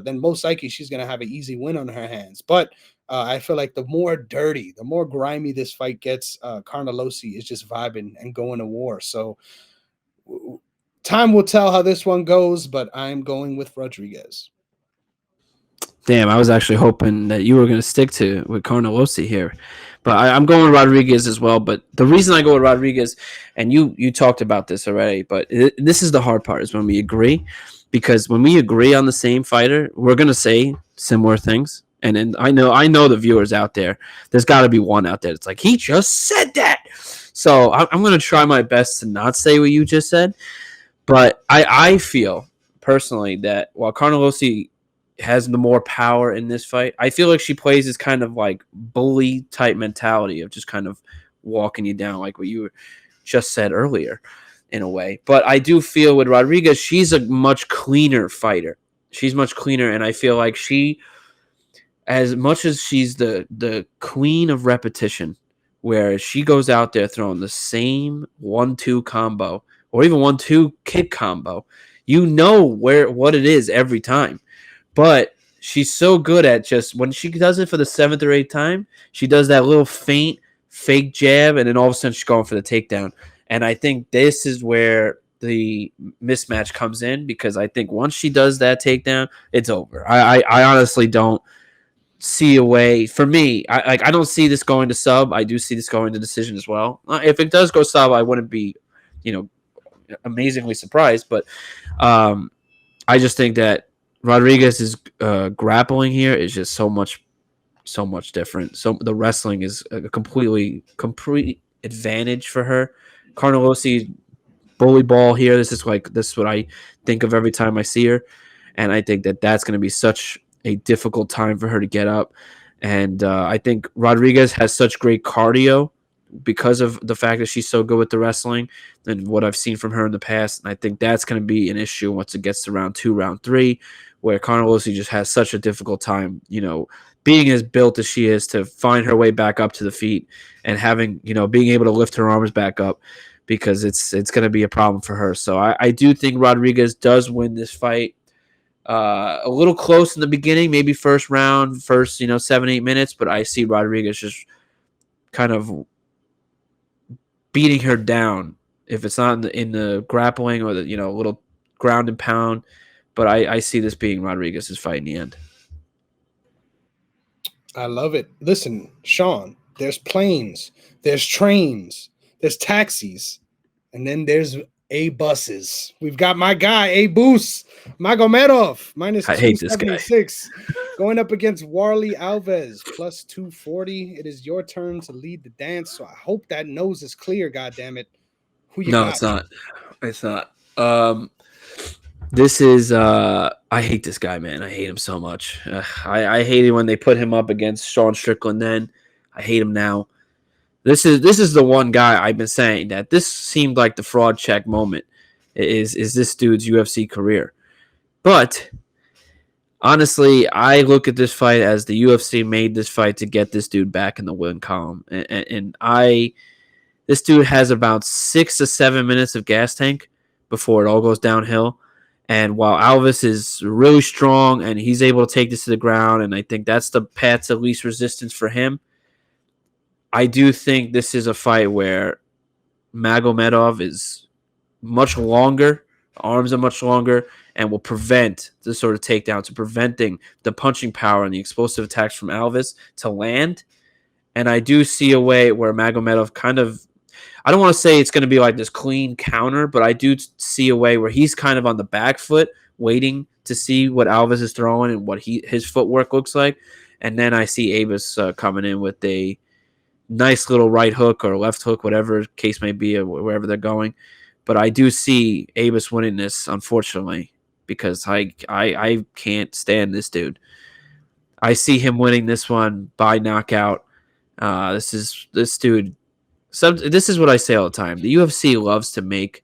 then most likely she's going to have an easy win on her hands. But I feel like the more dirty, the more grimy this fight gets, Carnelossi is just vibing and going to war. So time will tell how this one goes, but I'm going with Rodriguez. Damn, I was actually hoping that you were going to stick to with Carnelossi here, but I'm going with Rodriguez as well. But the reason I go with Rodriguez, and you talked about this already, but this is the hard part is when we agree, because when we agree on the same fighter, we're going to say similar things. And I know the viewers out there. There's got to be one out there that's like, he just said that. So I'm going to try my best to not say what you just said. But I feel personally that while Carnelossi has the more power in this fight, I feel like she plays this kind of like bully type mentality of just kind of walking you down, like what you just said earlier, in a way. But I do feel with Rodriguez, she's a much cleaner fighter. She's much cleaner, and I feel like she, as much as she's the queen of repetition, where she goes out there throwing the same 1-2 combo or even 1-2 kick combo, you know what it is every time. But she's so good at just when she does it for the seventh or eighth time, she does that little faint fake jab, and then all of a sudden she's going for the takedown. And I think this is where the mismatch comes in, because I think once she does that takedown, it's over. I honestly don't see a way for me. I don't see this going to sub. I do see this going to decision as well. If it does go sub, I wouldn't be, amazingly surprised. But I just think that Rodriguez's grappling here is just so much different. So the wrestling is a complete advantage for her. Carnelossi bully ball here. This is what I think of every time I see her, and I think that that's going to be such a difficult time for her to get up. And I think Rodriguez has such great cardio because of the fact that she's so good with the wrestling and what I've seen from her in the past. And I think that's going to be an issue once it gets to round 2, round 3, where Carnelossi just has such a difficult time, being as built as she is, to find her way back up to the feet and having, being able to lift her arms back up, because it's going to be a problem for her. So I do think Rodriguez does win this fight. A little close in the beginning, maybe first round, first 7-8 minutes, but I see Rodriguez just kind of beating her down if it's not in the grappling or the little ground and pound. But I see this being Rodriguez's fight in the end. I love it. Listen, Sean, there's planes, there's trains, there's taxis, and then there's A buses. We've got my guy, A Boos, Magomedov, minus I hate this guy. 276, going up against Warley Alves, plus 240. It is your turn to lead the dance, so I hope that nose is clear, goddammit. Who you got? No, it's not. It's not. This is I hate this guy, man. I hate him so much. I hate it when they put him up against Sean Strickland then. I hate him now. This is the one guy I've been saying that this seemed like the fraud check moment is this dude's UFC career. But honestly, I look at this fight as the UFC made this fight to get this dude back in the win column. And this dude has about 6 to 7 minutes of gas tank before it all goes downhill. And while Alves is really strong and he's able to take this to the ground, and I think that's the path to least resistance for him, I do think this is a fight where Magomedov is much longer, arms are much longer, and will prevent the sort of takedowns, preventing the punching power and the explosive attacks from Alves to land. And I do see a way where Magomedov kind of, I don't want to say it's going to be like this clean counter, but I do see a way where he's kind of on the back foot, waiting to see what Alves is throwing and what his footwork looks like. And then I see Abus coming in with a nice little right hook or left hook, whatever case may be, or wherever they're going. But I do see Abus winning this, unfortunately, because I can't stand this dude. I see him winning this one by knockout. This dude. This is what I say all the time. The UFC loves to make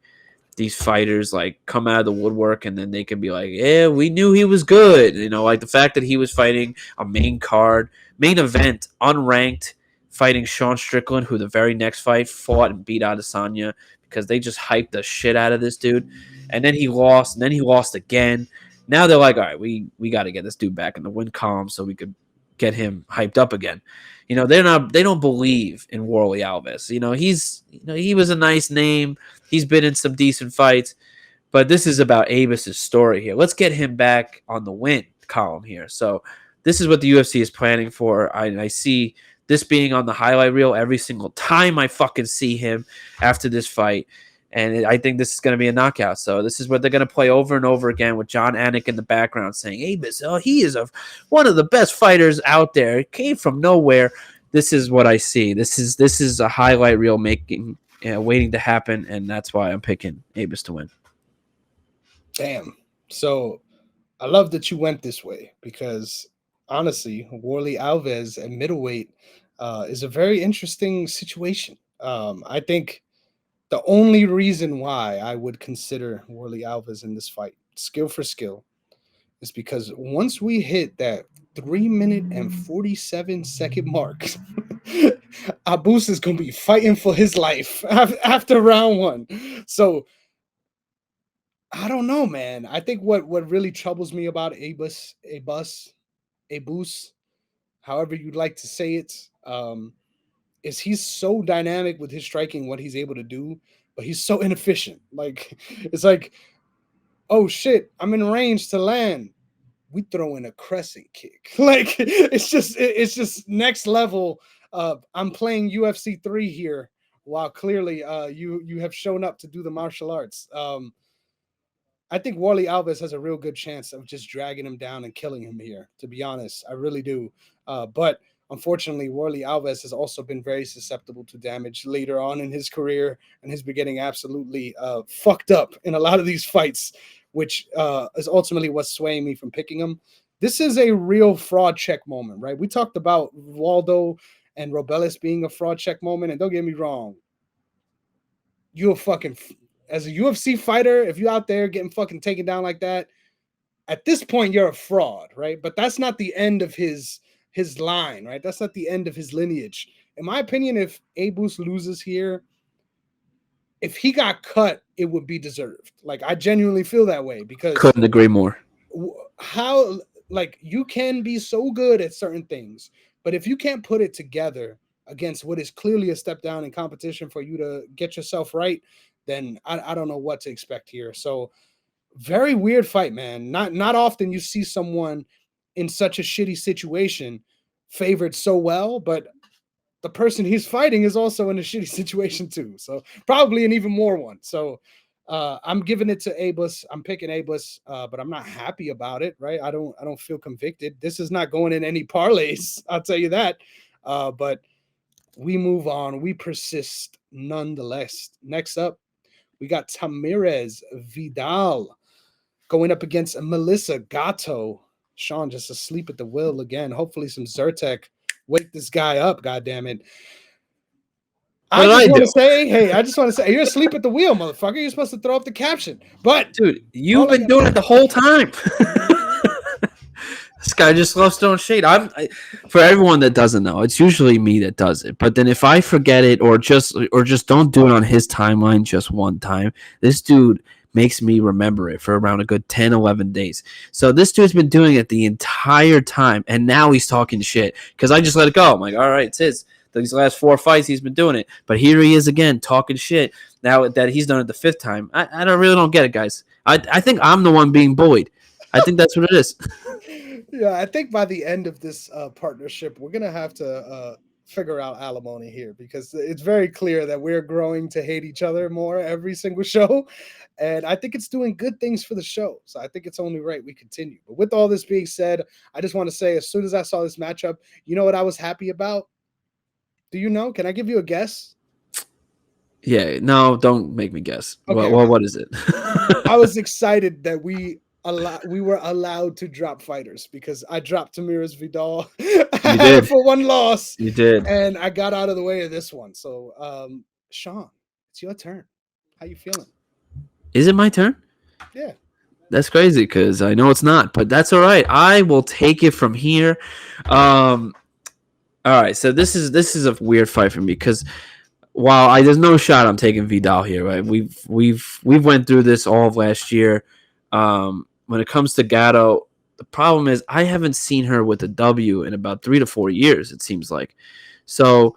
these fighters like come out of the woodwork, and then they can be like, yeah, we knew he was good. Like the fact that he was fighting a main event, unranked, fighting Sean Strickland, who the very next fight fought and beat Adesanya because they just hyped the shit out of this dude. And then he lost, and then he lost again. Now they're like, all right, we got to get this dude back in the win column so we could get him hyped up again. They don't believe in Warley Alves. He was a nice name. He's been in some decent fights, but this is about Abus's story here. Let's get him back on the win column here. So this is what the UFC is planning for. I see this being on the highlight reel every single time I fucking see him after this fight. And I think this is going to be a knockout. So this is what they're going to play over and over again with John Anik in the background saying, Abus, he is one of the best fighters out there. He came from nowhere. This is what I see. This is a highlight reel waiting to happen, and that's why I'm picking Abus to win. Damn. So I love that you went this way because honestly, Warley Alves at middleweight is a very interesting situation. I think the only reason why I would consider Warley Alves in this fight, skill for skill, is because once we hit that 3-minute and 47-second mark, Abus is going to be fighting for his life after round one. So I don't know, man. I think what really troubles me about Abus, however you'd like to say it, is he's so dynamic with his striking, what he's able to do, but he's so inefficient. Like it's like, oh shit, I'm in range to land. We throw in a crescent kick. Like it's just next level. I'm playing UFC 3 here, while clearly you have shown up to do the martial arts. I think Warley Alves has a real good chance of just dragging him down and killing him here. To be honest, I really do. But unfortunately, Warley Alves has also been very susceptible to damage later on in his career and has been getting absolutely fucked up in a lot of these fights, which is ultimately what's swaying me from picking him. This is a real fraud check moment, right? We talked about Waldo and Robelis being a fraud check moment, and don't get me wrong, you're fucking as a UFC fighter, if you're out there getting fucking taken down like that, at this point you're a fraud, right? But that's not the end of his line, right? That's not the end of his lineage. In my opinion, if Abus loses here, if he got cut, it would be deserved. Like I genuinely feel that way because couldn't agree more. How like you can be so good at certain things, but if you can't put it together against what is clearly a step down in competition for you to get yourself right, then I don't know what to expect here. So very weird fight, man. Not often you see someone in such a shitty situation favored so well, but the person he's fighting is also in a shitty situation too. So probably an even more one. So I'm giving it to Abus. I'm picking Abus, but I'm not happy about it, right? I don't feel convicted. This is not going in any parlays, I'll tell you that. But we move on. We persist nonetheless. Next up, we got Tamirez Vidal going up against Melissa Gatto. Sean just asleep at the wheel again. Hopefully some Zyrtec wake this guy up, goddammit. I just want to say, you're asleep at the wheel, motherfucker. You're supposed to throw up the caption. But dude, you've been doing it the whole time. This guy just loves throwing shade. For everyone that doesn't know, it's usually me that does it. But then if I forget it or just don't do it on his timeline just one time, this dude makes me remember it for around a good 10, 11 days. So this dude's been doing it the entire time, and now he's talking shit because I just let it go. I'm like, all right, it's his. These last 4 fights, he's been doing it. But here he is again, talking shit. Now that he's done it the 5th time, I really don't get it, guys. I think I'm the one being bullied. I think that's what it is. Yeah, I think by the end of this partnership, we're gonna have to figure out alimony here because it's very clear that we're growing to hate each other more every single show. And I think it's doing good things for the show. So I think it's only right we continue. But with all this being said, I just want to say as soon as I saw this matchup, you know what I was happy about? Do you know? Can I give you a guess? Yeah, no, don't make me guess. Okay. What is it? I was excited that we were allowed to drop fighters because I dropped Tamira's Vidal. I You had her did. for one loss You did. and I got out of the way of this one. So Sean, it's your turn. How you feeling? Is it my turn? Yeah. That's crazy because I know it's not, but that's all right. I will take it from here. Um, all right, so this is a weird fight for me because while there's no shot I'm taking Vidal here, right? We've went through this all of last year. When it comes to Gatto, the problem is I haven't seen her with a W in about 3 to 4 years. It seems like, so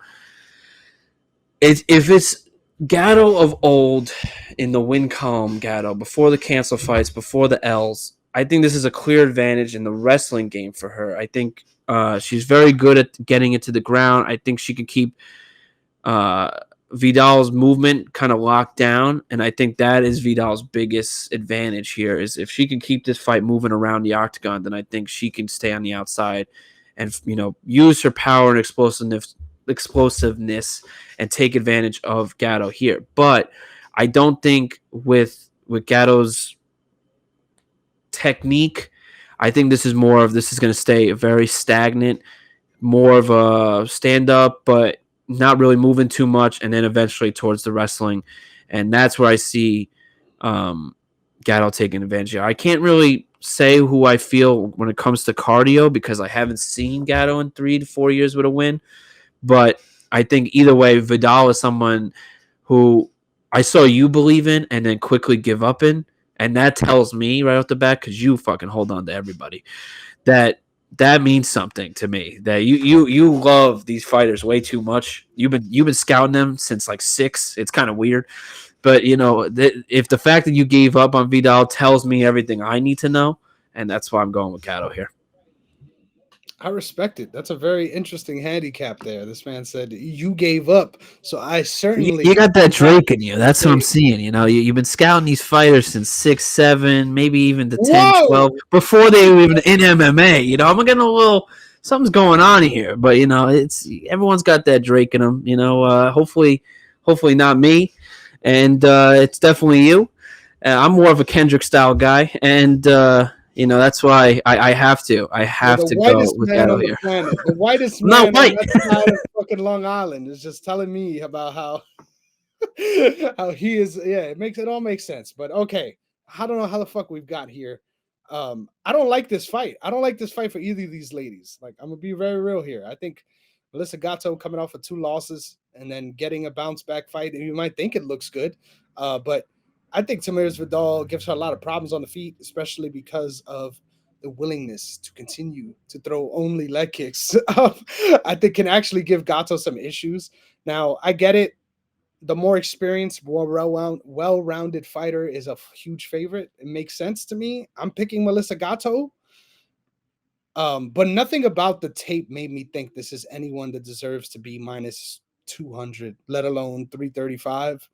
if it's Gatto of old in the win column, Gatto before the cancel fights, before the L's, I think this is a clear advantage in the wrestling game for her. I think she's very good at getting it to the ground. I think she can keep uh, Vidal's movement kind of locked down, and I think that is Vidal's biggest advantage here. Is if she can keep this fight moving around the octagon, then I think she can stay on the outside and use her power and explosiveness and take advantage of Gatto here. But I don't think with Gatto's technique, I think this is going to stay very stagnant, more of a stand up, but not really moving too much, and then eventually towards the wrestling, and that's where I see Gatto taking advantage here. I can't really say who I feel when it comes to cardio because I haven't seen Gatto in 3 to 4 years with a win, but I think either way, Vidal is someone who I saw you believe in and then quickly give up in, and that tells me right off the bat, because you fucking hold on to everybody, that means something to me. That you love these fighters way too much. You've been scouting them since like 6. It's kind of weird, but if the fact that you gave up on Vidal tells me everything I need to know, and that's why I'm going with Gatto here. I respect it. That's a very interesting handicap there. This man said you gave up, so I You certainly got that did not Drake in you. That's what I'm say. seeing. You've been scouting these fighters since 6, 7, maybe even to 10, 12, Whoa! before they were even in MMA. I'm getting a little something's going on here, but it's everyone's got that Drake in them. Hopefully not me, and it's definitely you. I'm more of a Kendrick style guy, and that's why I have to You're the to go whitest with man Gatto on the here. planet. The whitest I'm not man on white. that side of fucking Long Island is just telling me about how how he is. Yeah, it all makes sense. But okay, I don't know how the fuck we've got here. I don't like this fight. I don't like this fight for either of these ladies. Like, I'm gonna be very real here. I think Melissa Gatto coming off of 2 losses and then getting a bounce back fight, and you might think it looks good, but I think Tamires Vidal gives her a lot of problems on the feet, especially because of the willingness to continue to throw only leg kicks. I think can actually give Gatto some issues. Now, I get it. The more experienced, more well-rounded fighter is a huge favorite. It makes sense to me. I'm picking Melissa Gatto. But nothing about the tape made me think this is anyone that deserves to be minus 200, let alone 335.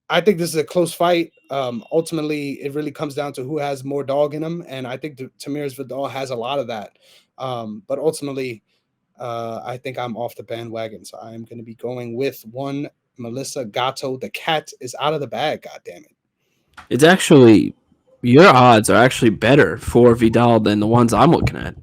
I think this is a close fight. Ultimately, it really comes down to who has more dog in them, and I think Tamires Vidal has a lot of that. But ultimately, I think I'm off the bandwagon, so I'm going to be going with one Melissa Gatto. The cat is out of the bag. God damn it! It's actually your odds are actually better for Vidal than the ones I'm looking at.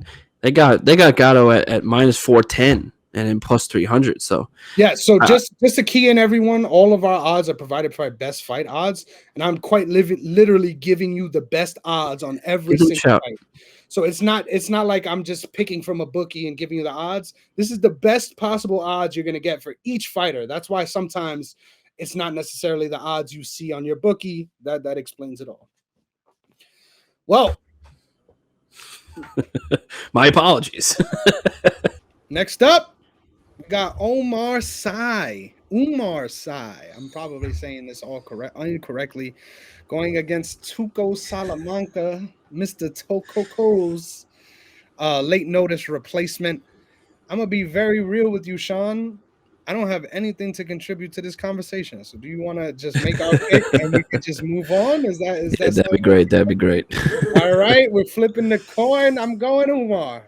They got Gatto at minus 410 and then plus 300. So Yeah, so uh, just to key in everyone, all of our odds are provided by Best Fight Odds, and I'm quite literally giving you the best odds on every give them a single shout. fight. So it's not like I'm just picking from a bookie and giving you the odds. This is the best possible odds you're going to get for each fighter. That's why sometimes it's not necessarily the odds you see on your bookie. That explains it all. Well, My apologies. next up, we got Omar Sy. Umar Sy. I'm probably saying this all incorrectly. Going against Tuco Salamanca, Mr. Tococo's late notice replacement. I'm gonna be very real with you, Sean. I don't have anything to contribute to this conversation. So, do you want to just make our pick and we could just move on? Is Yeah, that that'd be something? great. That'd be great. All right, we're flipping the coin. I'm going Umar.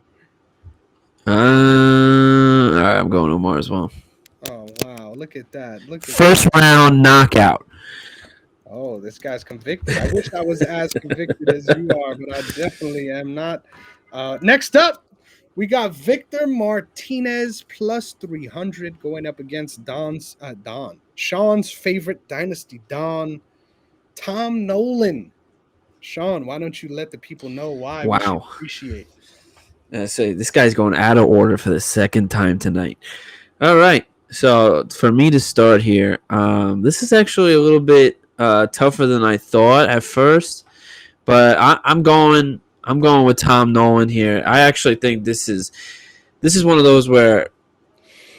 All right, I'm going Omar as well. Oh wow, look at that! Look at that! First round knockout. Oh, this guy's convicted. I wish I was as convicted as you are, but I definitely am not. Next up, we got Victor Martinez plus 300 going up against Sean's favorite dynasty Don, Tom Nolan. Sean, why don't you let the people know why we should Wow. appreciate? So this guy's going out of order for the second time tonight. All right. So for me to start here, this is actually a little bit tougher than I thought at first, but I'm going. I'm going with Tom Nolan here. I actually think this is one of those where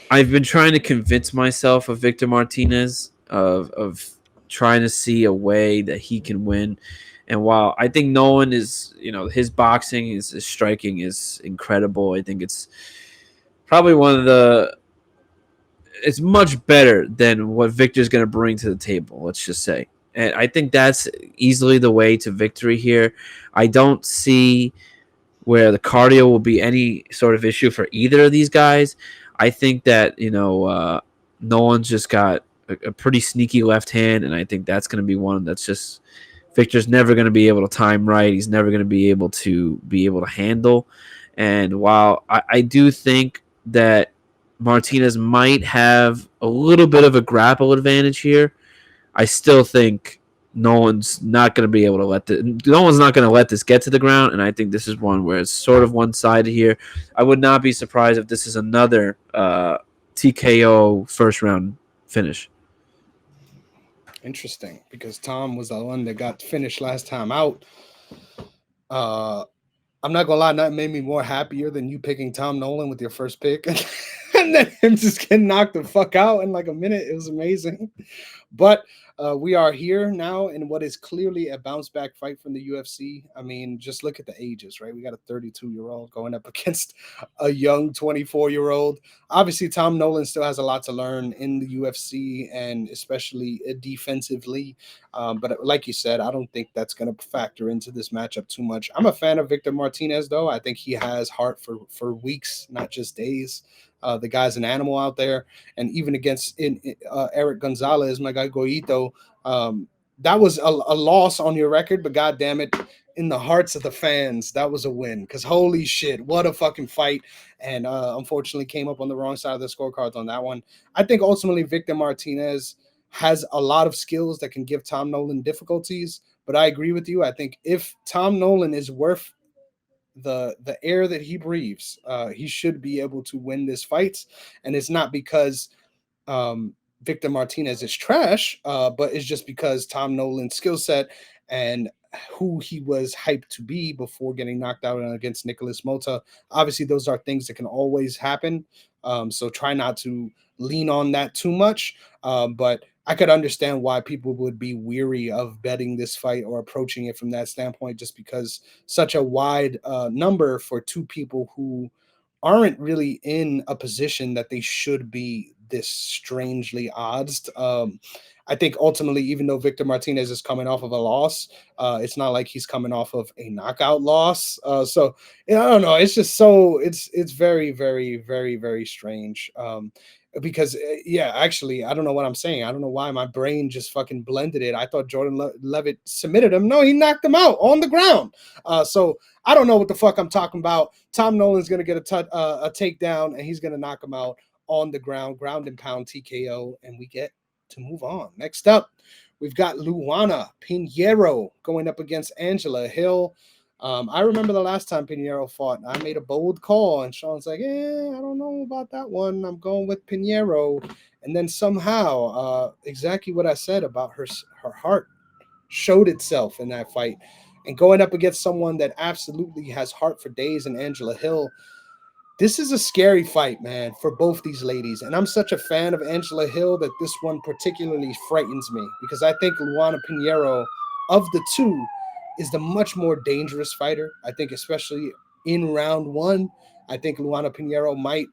I've been trying to convince myself of Victor Martinez of trying to see a way that he can win. And while I think Nolan is, his boxing, his striking is incredible. I think it's probably one of the it's much better than what Victor's going to bring to the table, let's just say. And I think that's easily the way to victory here. I don't see where the cardio will be any sort of issue for either of these guys. I think that, Nolan's just got a pretty sneaky left hand, and I think that's going to be one that's just Victor's never going to be able to time right. He's never going to be able to handle. And while I do think that Martinez might have a little bit of a grapple advantage here, I still think Nolan's not going to be able to Nolan's not going to let this get to the ground, and I think this is one where it's sort of one-sided here. I would not be surprised if this is another TKO first round finish. Interesting, because Tom was the one that got finished last time out. Uh, I'm not gonna lie, that made me more happier than you picking Tom Nolan with your first pick, and then him just getting knocked the fuck out in like a minute. It was amazing. But we are here now in what is clearly a bounce back fight from the UFC. I mean, just look at the ages, right? We got a 32-year-old going up against a young 24-year-old. Obviously, Tom Nolan still has a lot to learn in the UFC and especially defensively. But like you said, I don't think that's going to factor into this matchup too much. I'm a fan of Victor Martinez, though. I think he has heart for weeks, not just days. The guy's an animal out there, and even against Eric Gonzalez, my guy Goito, that was a loss on your record, but god damn it, in the hearts of the fans, that was a win. Because holy shit, what a fucking fight! And unfortunately, came up on the wrong side of the scorecards on that one. I think ultimately Victor Martinez has a lot of skills that can give Tom Nolan difficulties. But I agree with you. I think if Tom Nolan is worth the air that he breathes, he should be able to win this fight. And it's not because Victor Martinez is trash, but it's just because Tom Nolan's skill set and who he was hyped to be before getting knocked out against Nicholas Mota. Obviously, those are things that can always happen. So try not to lean on that too much. But I could understand why people would be weary of betting this fight or approaching it from that standpoint, just because such a wide number for two people who aren't really in a position that they should be this strangely odds. I think ultimately, even though Victor Martinez is coming off of a loss, it's not like he's coming off of a knockout loss. So I don't know. It's just it's very, very, very, very strange. Because yeah, actually, I don't know what I'm saying. I don't know why my brain just fucking blended it. I thought Jordan Levitt submitted him. No, he knocked him out on the ground. So I don't know what the fuck I'm talking about. Tom Nolan's gonna get a takedown, and he's gonna knock him out on the ground and pound TKO, and we get to move on. Next up, we've got Luana Pinheiro going up against Angela Hill. I remember the last time Pinheiro fought, I made a bold call, and Sean's like, I don't know about that one. I'm going with Pinheiro. And then somehow, exactly what I said about her heart showed itself in that fight. And going up against someone that absolutely has heart for days in Angela Hill, this is a scary fight, man, for both these ladies. And I'm such a fan of Angela Hill that this one particularly frightens me, because I think Luana Pinheiro, of the two, is the much more dangerous fighter. I think especially in round one, I think Luana Pinheiro might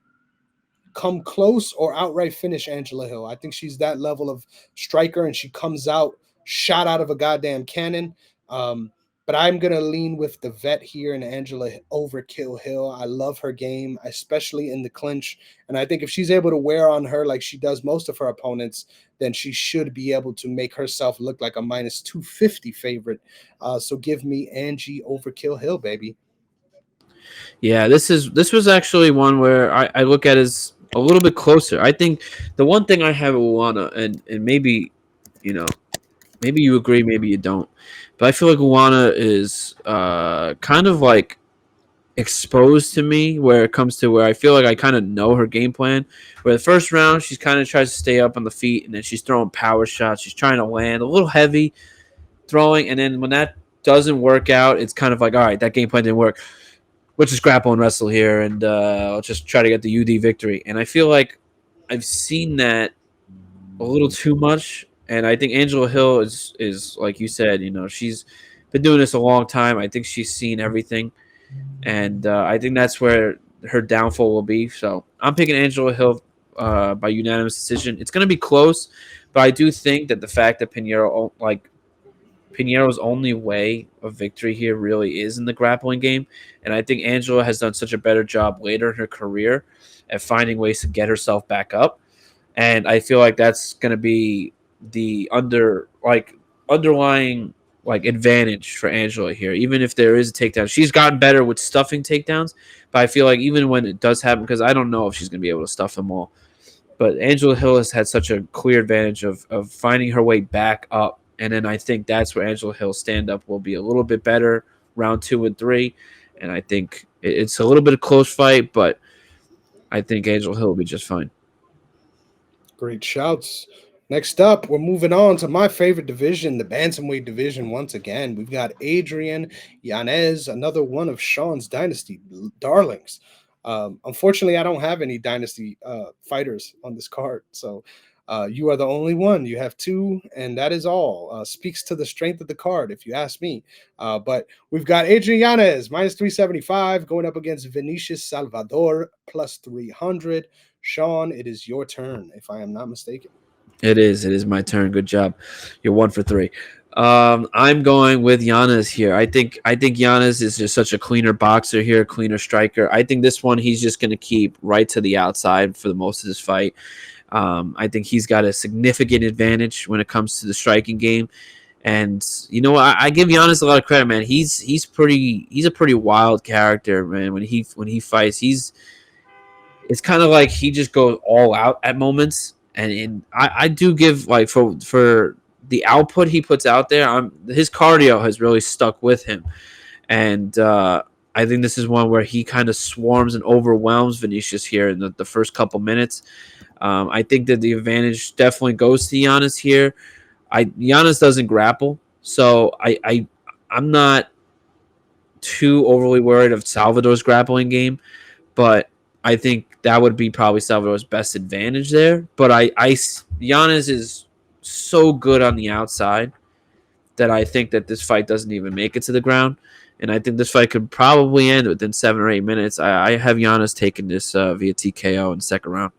come close or outright finish Angela Hill. I think she's that level of striker, and she comes out shot out of a goddamn cannon. Um, but I'm gonna lean with the vet here in Angela Overkill Hill. I love her game, especially in the clinch, and I think if she's able to wear on her like she does most of her opponents, then she should be able to make herself look like a minus 250 favorite. So give me Angie Overkill Hill, baby. Yeah, this was actually one where I look at as a little bit closer. I think the one thing I have with Luana, and maybe, you know, maybe you agree, maybe you don't, but I feel like Luana is kind of like exposed to me where it comes to where I feel like I kind of know her game plan. Where the first round she's kind of tries to stay up on the feet, and then she's throwing power shots. She's trying to land a little heavy throwing, and then when that doesn't work out, it's kind of like, all right, that game plan didn't work. Let's just grapple and wrestle here, and let's just try to get the UD victory. And I feel like I've seen that a little too much. And I think Angela Hill is like you said, she's been doing this a long time. I think she's seen everything, and I think that's where her downfall will be. So I'm picking Angela Hill by unanimous decision. It's going to be close, but I do think that the fact that Pinero's only way of victory here really is in the grappling game, and I think Angela has done such a better job later in her career at finding ways to get herself back up, and I feel like that's going to be the underlying advantage for Angela here. Even if there is a takedown, she's gotten better with stuffing takedowns, but I feel like even when it does happen, because I don't know if she's going to be able to stuff them all, but Angela Hill has had such a clear advantage of finding her way back up. And then I think that's where Angela Hill's stand up will be a little bit better round 2 and 3. And I think it's a little bit of close fight, but I think Angela Hill will be just fine. Great shouts. Next up, we're moving on to my favorite division, the bantamweight division. Once again, we've got Adrian Yanez, another one of Sean's dynasty darlings. Unfortunately, I don't have any dynasty fighters on this card, so you are the only one. You have two, and that is all. Speaks to the strength of the card, if you ask me. But we've got Adrian Yanez minus 375 going up against Vinicius Salvador plus 300. Sean, it is your turn, if I am not mistaken. It is. It is my turn. Good job. You're 1 for 3. I'm going with Giannis here. I think Giannis is just such a cleaner boxer here, cleaner striker. I think this one he's just going to keep right to the outside for the most of this fight. I think he's got a significant advantage when it comes to the striking game. And I give Giannis a lot of credit, man. He's a pretty wild character, man. When he fights, it's kind of like he just goes all out at moments. And I do give for the output he puts out there. His cardio has really stuck with him, and I think this is one where he kind of swarms and overwhelms Vinicius here in the first couple minutes. I think that the advantage definitely goes to Giannis here. Giannis doesn't grapple, so I'm not too overly worried of Salvador's grappling game, but I think that would be probably Salvador's best advantage there. But Giannis is so good on the outside that I think that this fight doesn't even make it to the ground. And I think this fight could probably end within 7 or 8 minutes. I have Giannis taking this via TKO in the second round.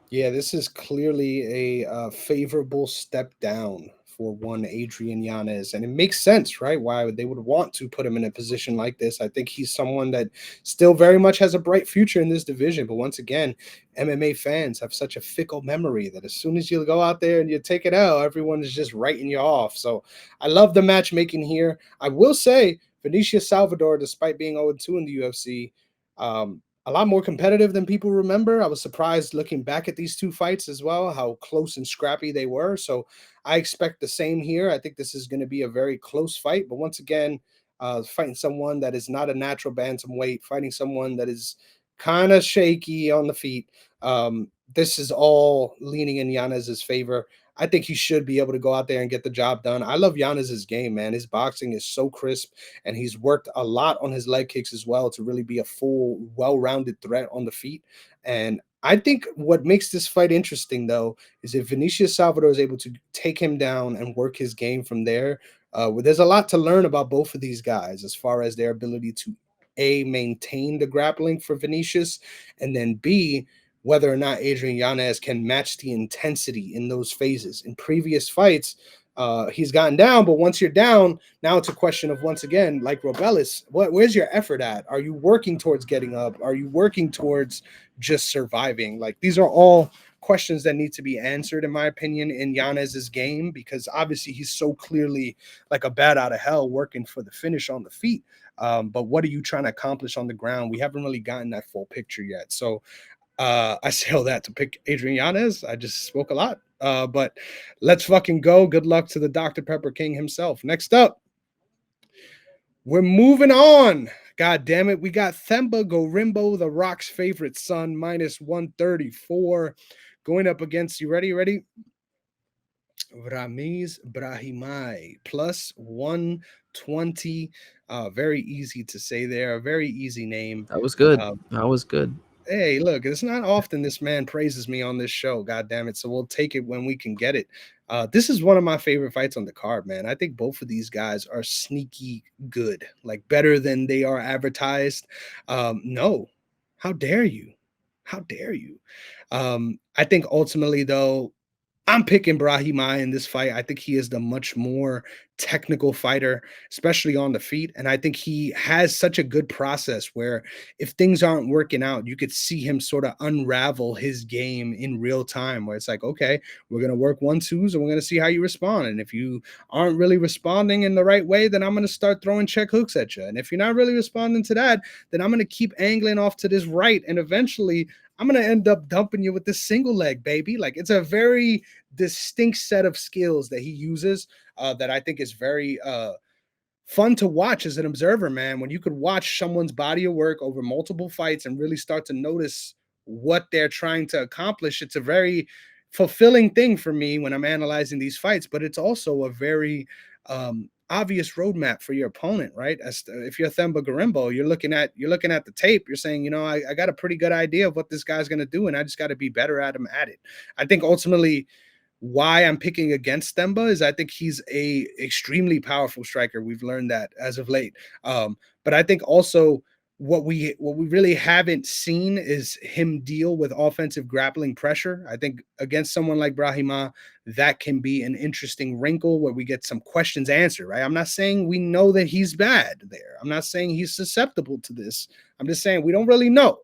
Yeah, this is clearly a favorable step down for one Adrian Yanez, and it makes sense, right? Why they would want to put him in a position like this. I think he's someone that still very much has a bright future in this division. But once again, MMA fans have such a fickle memory that as soon as you go out there and you take it out, everyone is just writing you off. So I love the matchmaking here. I will say, Vinicius Salvador, despite being 0-2 in the UFC, a lot more competitive than people remember. I was surprised looking back at these two fights as well, how close and scrappy they were. So I expect the same here. I think this is going to be a very close fight. But once again, fighting someone that is not a natural bantamweight, fighting someone that is kind of shaky on the feet. This is all leaning in Yanez's favor. I think he should be able to go out there and get the job done. I love Yanez's game, man. His boxing is so crisp, and he's worked a lot on his leg kicks as well to really be a full, well-rounded threat on the feet. And I think what makes this fight interesting, though, is if Vinicius Salvador is able to take him down and work his game from there. There's a lot to learn about both of these guys as far as their ability to A, maintain the grappling for Vinicius, and then B, whether or not Adrian Yanez can match the intensity in those phases. In previous fights, he's gotten down, but once you're down, now it's a question of, once again, like Robelis, where's your effort at? Are you working towards getting up? Are you working towards just surviving? Like, these are all questions that need to be answered, in my opinion, in Yanez's game, because obviously he's so clearly like a bat out of hell working for the finish on the feet. But what are you trying to accomplish on the ground? We haven't really gotten that full picture yet. So I say all that to pick Adrian Yanez. I just spoke a lot. But let's fucking go. Good luck to the Dr. Pepper King himself. Next up, we're moving on. God damn it. We got Themba Gorimbo, the Rock's favorite son, minus 134. Going up against, you ready? Ramiz Brahimai, plus 120. Very easy to say there. A very easy name. That was good. That was good. Hey, look, it's not often this man praises me on this show. God damn it. So we'll take it when we can get it. This is one of my favorite fights on the card, man. I think both of these guys are sneaky good, like better than they are advertised. No, how dare you? How dare you? I think ultimately, though, I'm picking Brahimai in this fight. I think he is the much more technical fighter, especially on the feet. And I think he has such a good process where if things aren't working out, you could see him sort of unravel his game in real time, where it's like, okay, we're going to work 1-2s and we're going to see how you respond. And if you aren't really responding in the right way, then I'm going to start throwing check hooks at you. And if you're not really responding to that, then I'm going to keep angling off to this right. And eventually I'm going to end up dumping you with this single leg, baby. Like, it's a very distinct set of skills that he uses that I think is very fun to watch as an observer, man. When you could watch someone's body of work over multiple fights and really start to notice what they're trying to accomplish, it's a very fulfilling thing for me when I'm analyzing these fights, but it's also a very obvious roadmap for your opponent, right? If you're Themba Gorimbo, you're looking at the tape, you're saying, I got a pretty good idea of what this guy's going to do, and I just got to be better at him at it. I think ultimately why I'm picking against Themba is I think he's a extremely powerful striker. We've learned that as of late. But I think also what we really haven't seen is him deal with offensive grappling pressure. I think against someone like Brahima, that can be an interesting wrinkle where we get some questions answered, right? I'm not saying we know that he's bad there. I'm not saying he's susceptible to this. I'm just saying we don't really know.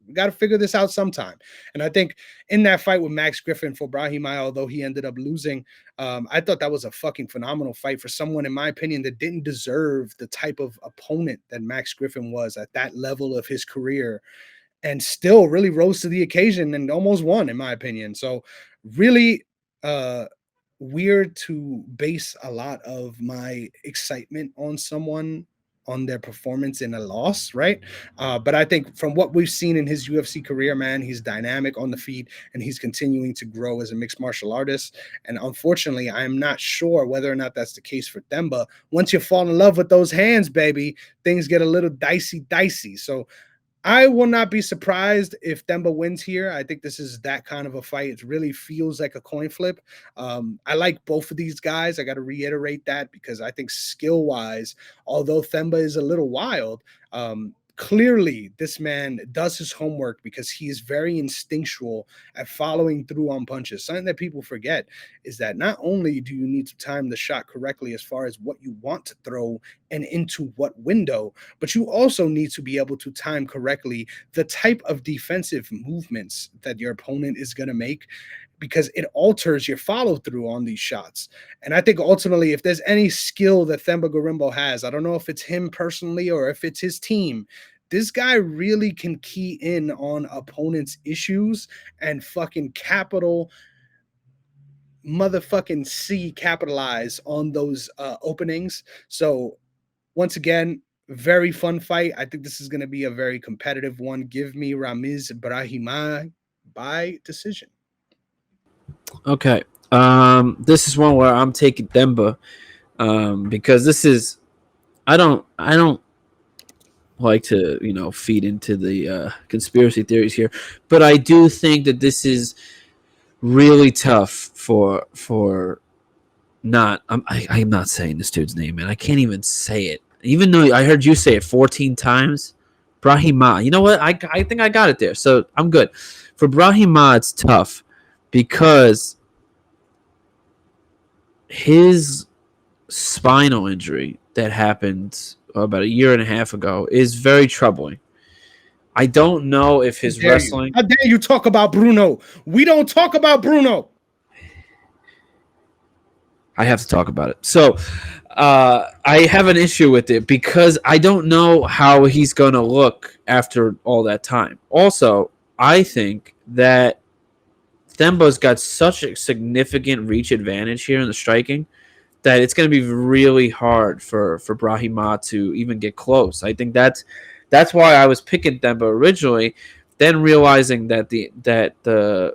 We got to figure this out sometime. And I think in that fight with Max Griffin for Brahimai, although he ended up losing, I thought that was a fucking phenomenal fight for someone, in my opinion, that didn't deserve the type of opponent that Max Griffin was at that level of his career, and still really rose to the occasion and almost won, in my opinion. So really weird to base a lot of my excitement on someone on their performance in a loss, right? But I think from what we've seen in his UFC career, man, he's dynamic on the feet and he's continuing to grow as a mixed martial artist. And unfortunately, I'm not sure whether or not that's the case for Themba. Once you fall in love with those hands, baby, things get a little dicey. So I will not be surprised if Themba wins here. I think this is that kind of a fight. It really feels like a coin flip. I like both of these guys. I got to reiterate that because I think skill-wise, although Themba is a little wild, clearly this man does his homework because he is very instinctual at following through on punches. Something that people forget is that not only do you need to time the shot correctly as far as what you want to throw and into what window, but you also need to be able to time correctly the type of defensive movements that your opponent is going to make, because it alters your follow through on these shots. And I think ultimately, if there's any skill that Themba Gorimbo has, I don't know if it's him personally or if it's his team, this guy really can key in on opponents' issues and fucking capitalize on those openings. So once again, very fun fight. I think this is going to be a very competitive one. Give me Ramiz Brahimai by decision. Okay. This is one where I'm taking Themba because this is I don't like to feed into the conspiracy theories here, but I do think that this is really tough for not I'm not saying this dude's name, man. I can't even say it, even though I heard you say it 14 times. Brahima. You know what? I think I got it there. So I'm good. For Brahima, it's tough because his spinal injury that happened about a year and a half ago is very troubling. I don't know if How his dare you? wrestling. How dare you talk about Bruno? We don't talk about Bruno. I have to talk about it. So I have an issue with it because I don't know how he's going to look after all that time. Also, I think that Themba's got such a significant reach advantage here in the striking that it's going to be really hard for Brahima to even get close. I think that's why I was picking Themba originally, then realizing that the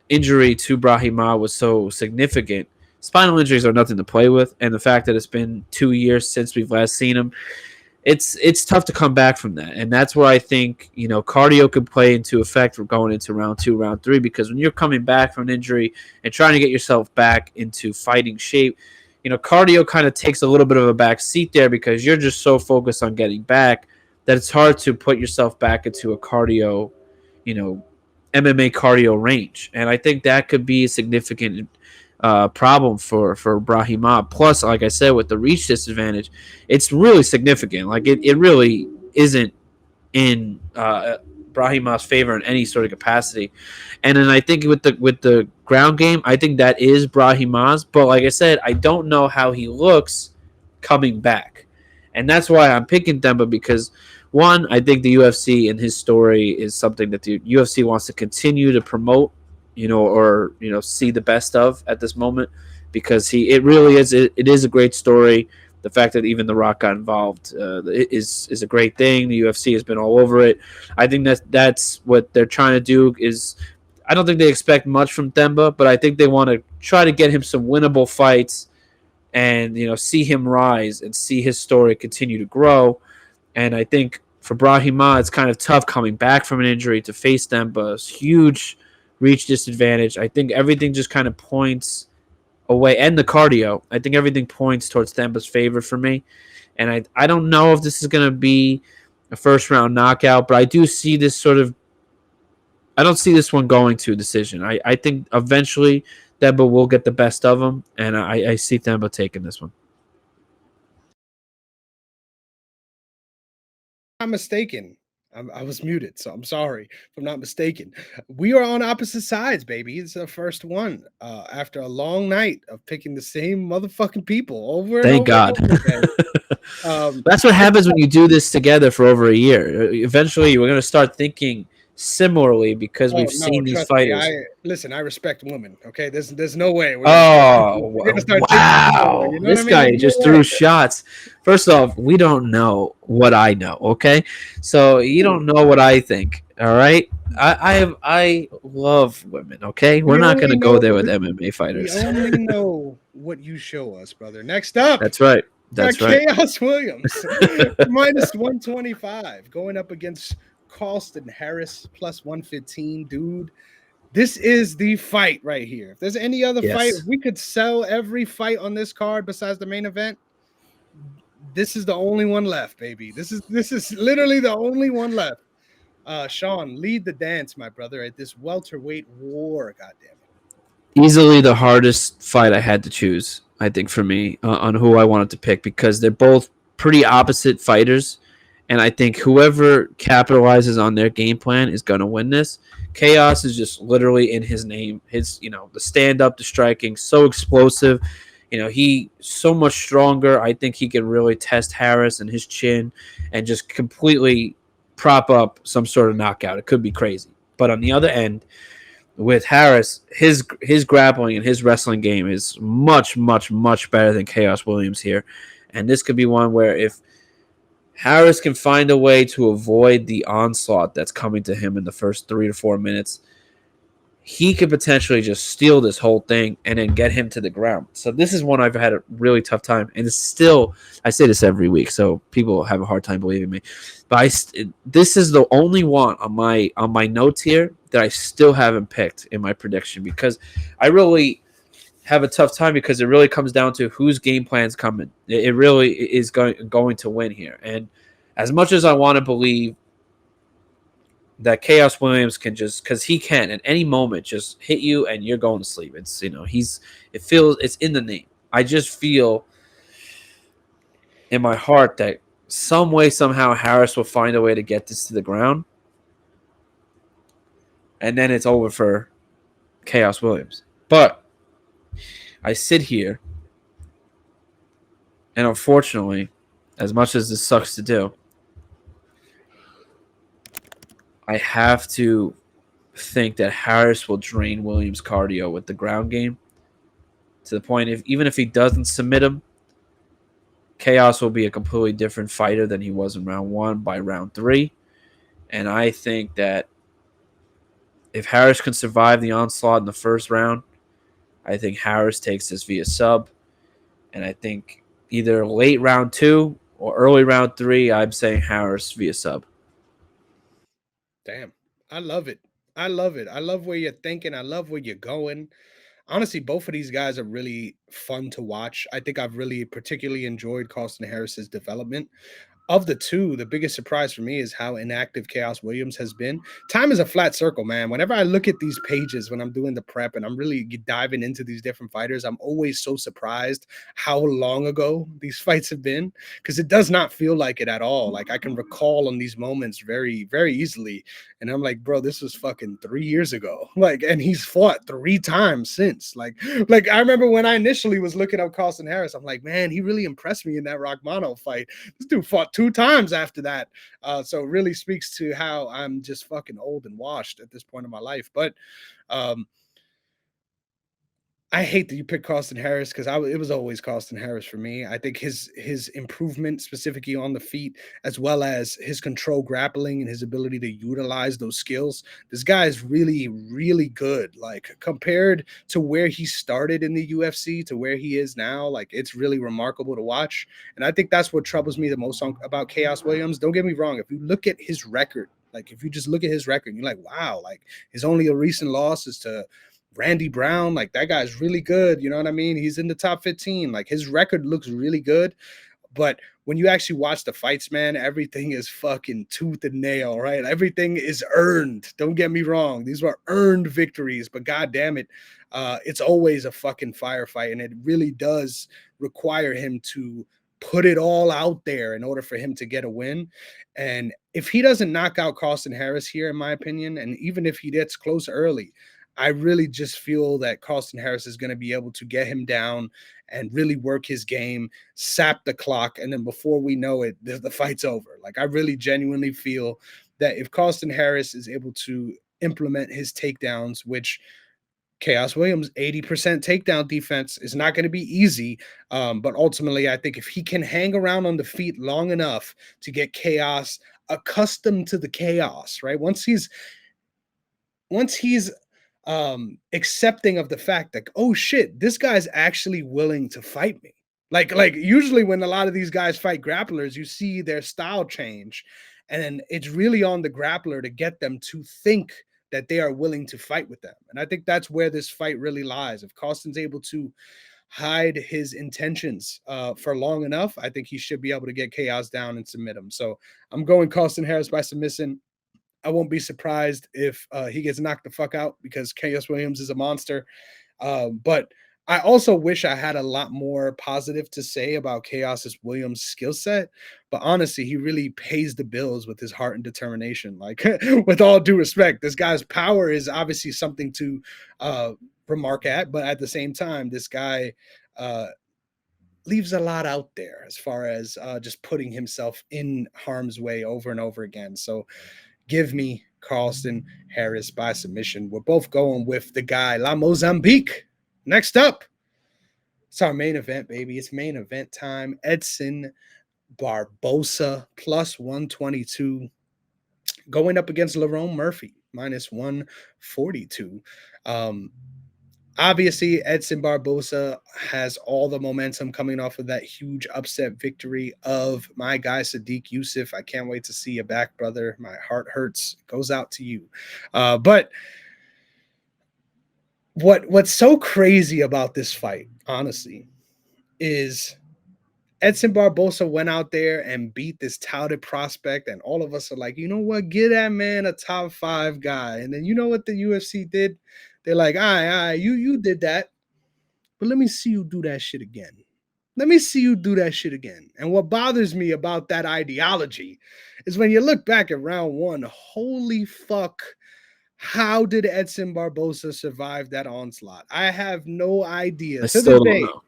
injury to Brahima was so significant. Spinal injuries are nothing to play with, and the fact that it's been 2 years since we've last seen him, it's tough to come back from that. And that's where I think cardio could play into effect for going into round 2, round 3, because when you're coming back from an injury and trying to get yourself back into fighting shape, cardio kind of takes a little bit of a back seat there because you're just so focused on getting back that it's hard to put yourself back into a cardio, you know, MMA cardio range. And I think that could be a significant problem for Brahima. Plus, like I said, with the reach disadvantage, it's really significant. Like it really isn't in Brahima's favor in any sort of capacity. And then I think with the ground game, I think that is Brahima's. But like I said, I don't know how he looks coming back, and that's why I'm picking Themba because one, I think the UFC and his story is something that the UFC wants to continue to promote, or see the best of at this moment because it really is it is a great story. The fact that even The Rock got involved is a great thing. The UFC has been all over it. I think that's what they're trying to do. I don't think they expect much from Themba, but I think they want to try to get him some winnable fights and see him rise and see his story continue to grow. And I think for Brahima, it's kind of tough coming back from an injury to face Themba's huge reach disadvantage. I think everything just kind of points away, and the cardio. I think everything points towards Themba's favor for me. And I don't know if this is going to be a first round knockout, but I do see this I don't see this one going to a decision. I think eventually Themba will get the best of him, and I see Themba taking this one. I'm mistaken. I was muted, so I'm sorry if I'm not mistaken. We are on opposite sides, baby. It's the first one after a long night of picking the same motherfucking people over and Thank over God. and over again. That's what happens when you do this together for over a year. Eventually, we're going to start thinking similarly because Oh we've no, seen these trust me. fighters. I respect women. Okay, there's no way Oh, we're gonna start thinking similar. wow. You know what I This mean? guy There's no just way. threw shots. First off, we don't know what I know, okay? So you Ooh, don't know what I think, all right? I love women, okay? We're we not going only to go know there with what MMA we fighters. only know what you show us, brother. Next up, That's right. we got That's right. Chaos Williams minus 125 going up against Carlston Harris plus 115. Dude, this is the fight right here. If there's any other fight, if Yes. we could sell every fight on this card besides the main event, this is the only one left, baby. This is literally the only one left. Sean, lead the dance, my brother, at this welterweight war. God damn it. Easily the hardest fight I had to choose, I think, for me on who I wanted to pick because they're both pretty opposite fighters. And I think whoever capitalizes on their game plan is going to win this. Chaos is just literally in his name. The stand up, the striking, so explosive. He so much stronger. I think he can really test Harris and his chin and just completely prop up some sort of knockout. It could be crazy. But on the other end, with Harris, his grappling and his wrestling game is much, much, much better than Chaos Williams here. And this could be one where if Harris can find a way to avoid the onslaught that's coming to him in the first 3 to 4 minutes, he could potentially just steal this whole thing and then get him to the ground. So this is one I've had a really tough time, and it's still, I say this every week, so people have a hard time believing me, but this is the only one on my notes here that I still haven't picked in my prediction because I really have a tough time because it really comes down to whose game plan's coming. It really is going to win here, and As much as I want to believe that Chaos Williams can just, because he can at any moment just hit you and you're going to sleep. It's, it feels, it's in the name. I just feel in my heart that some way, somehow, Harris will find a way to get this to the ground, and then it's over for Chaos Williams. But I sit here, and unfortunately, as much as this sucks to do, I have to think that Harris will drain Williams' cardio with the ground game to the point even if he doesn't submit him, Chaos will be a completely different fighter than he was in round 1 by round 3. And I think that if Harris can survive the onslaught in the first round, I think Harris takes this via sub. And I think either late round 2 or early round 3, I'm saying Harris via sub. Damn. I love it. I love it. I love where you're thinking. I love where you're going. Honestly, both of these guys are really fun to watch. I think I've really particularly enjoyed Carlston Harris's development. Of the two, the biggest surprise for me is how inactive Chaos Williams has been. Time is a flat circle, man. Whenever I look at these pages when I'm doing the prep and I'm really diving into these different fighters, I'm always so surprised how long ago these fights have been, because it does not feel like it at all. Like I can recall on these moments very, very easily. And I'm like, bro, this was fucking 3 years ago. Like, and he's fought 3 times since. Like I remember when I initially was looking up Carlston Harris, I'm like, man, he really impressed me in that Rockmano fight. This dude fought 2 times after that. So it really speaks to how I'm just fucking old and washed at this point in my life. But um, I hate that you picked Carlston Harris, because it was always Carlston Harris for me. I think his improvement specifically on the feet, as well as his control grappling and his ability to utilize those skills. This guy is really, really good. Like compared to where he started in the UFC to where he is now, like it's really remarkable to watch. And I think that's what troubles me the most about Chaos Williams. Don't get me wrong. If you look at his record, like if you just look at his record, you're like, wow, like his only a recent loss is to Randy Brown. Like that guy's really good. You know what I mean? He's in the top 15. Like his record looks really good. But when you actually watch the fights, man, everything is fucking tooth and nail, right? Everything is earned. Don't get me wrong. These were earned victories, but god damn it, it's always a fucking firefight. And it really does require him to put it all out there in order for him to get a win. And if he doesn't knock out Carlston Harris here, in my opinion, and even if he gets close early, I really just feel that Carlston Harris is going to be able to get him down and really work his game, sap the clock, and then before we know it, the fight's over. Like I really genuinely feel that if Carlston Harris is able to implement his takedowns, which Chaos Williams 80% takedown defense is not going to be easy, but ultimately I think if he can hang around on the feet long enough to get Chaos accustomed to the chaos, right? Once he's accepting of the fact that, oh shit, this guy's actually willing to fight me. Like usually when a lot of these guys fight grapplers, you see their style change, and it's really on the grappler to get them to think that they are willing to fight with them. And I think that's where this fight really lies. If Carlston's able to hide his intentions for long enough, I think he should be able to get Chaos down and submit him. So I'm going Carlston Harris by submission. I won't be surprised if he gets knocked the fuck out, because Chaos Williams is a monster. But I also wish I had a lot more positive to say about Chaos's Williams skill set. But honestly, he really pays the bills with his heart and determination. Like, with all due respect, this guy's power is obviously something to remark at. But at the same time, this guy leaves a lot out there as far as just putting himself in harm's way over and over again. So give me Carlston Harris by submission. We're both going with the guy, La Mozambique. Next up, it's our main event, baby. It's main event time. Edson Barboza plus 122 going up against Lerone Murphy minus 142. Obviously, Edson Barboza has all the momentum coming off of that huge upset victory of my guy, Sadiq Yusuf. I can't wait to see you back, brother. My heart hurts. It goes out to you. But what's so crazy about this fight, honestly, is Edson Barboza went out there and beat this touted prospect, and all of us are like, you know what? Give that man a top 5 guy. And then you know what the UFC did? They're like, all right, you did that, but let me see you do that shit again. Let me see you do that shit again. And what bothers me about that ideology is when you look back at round 1, holy fuck, how did Edson Barboza survive that onslaught? I have no idea. I still don't know.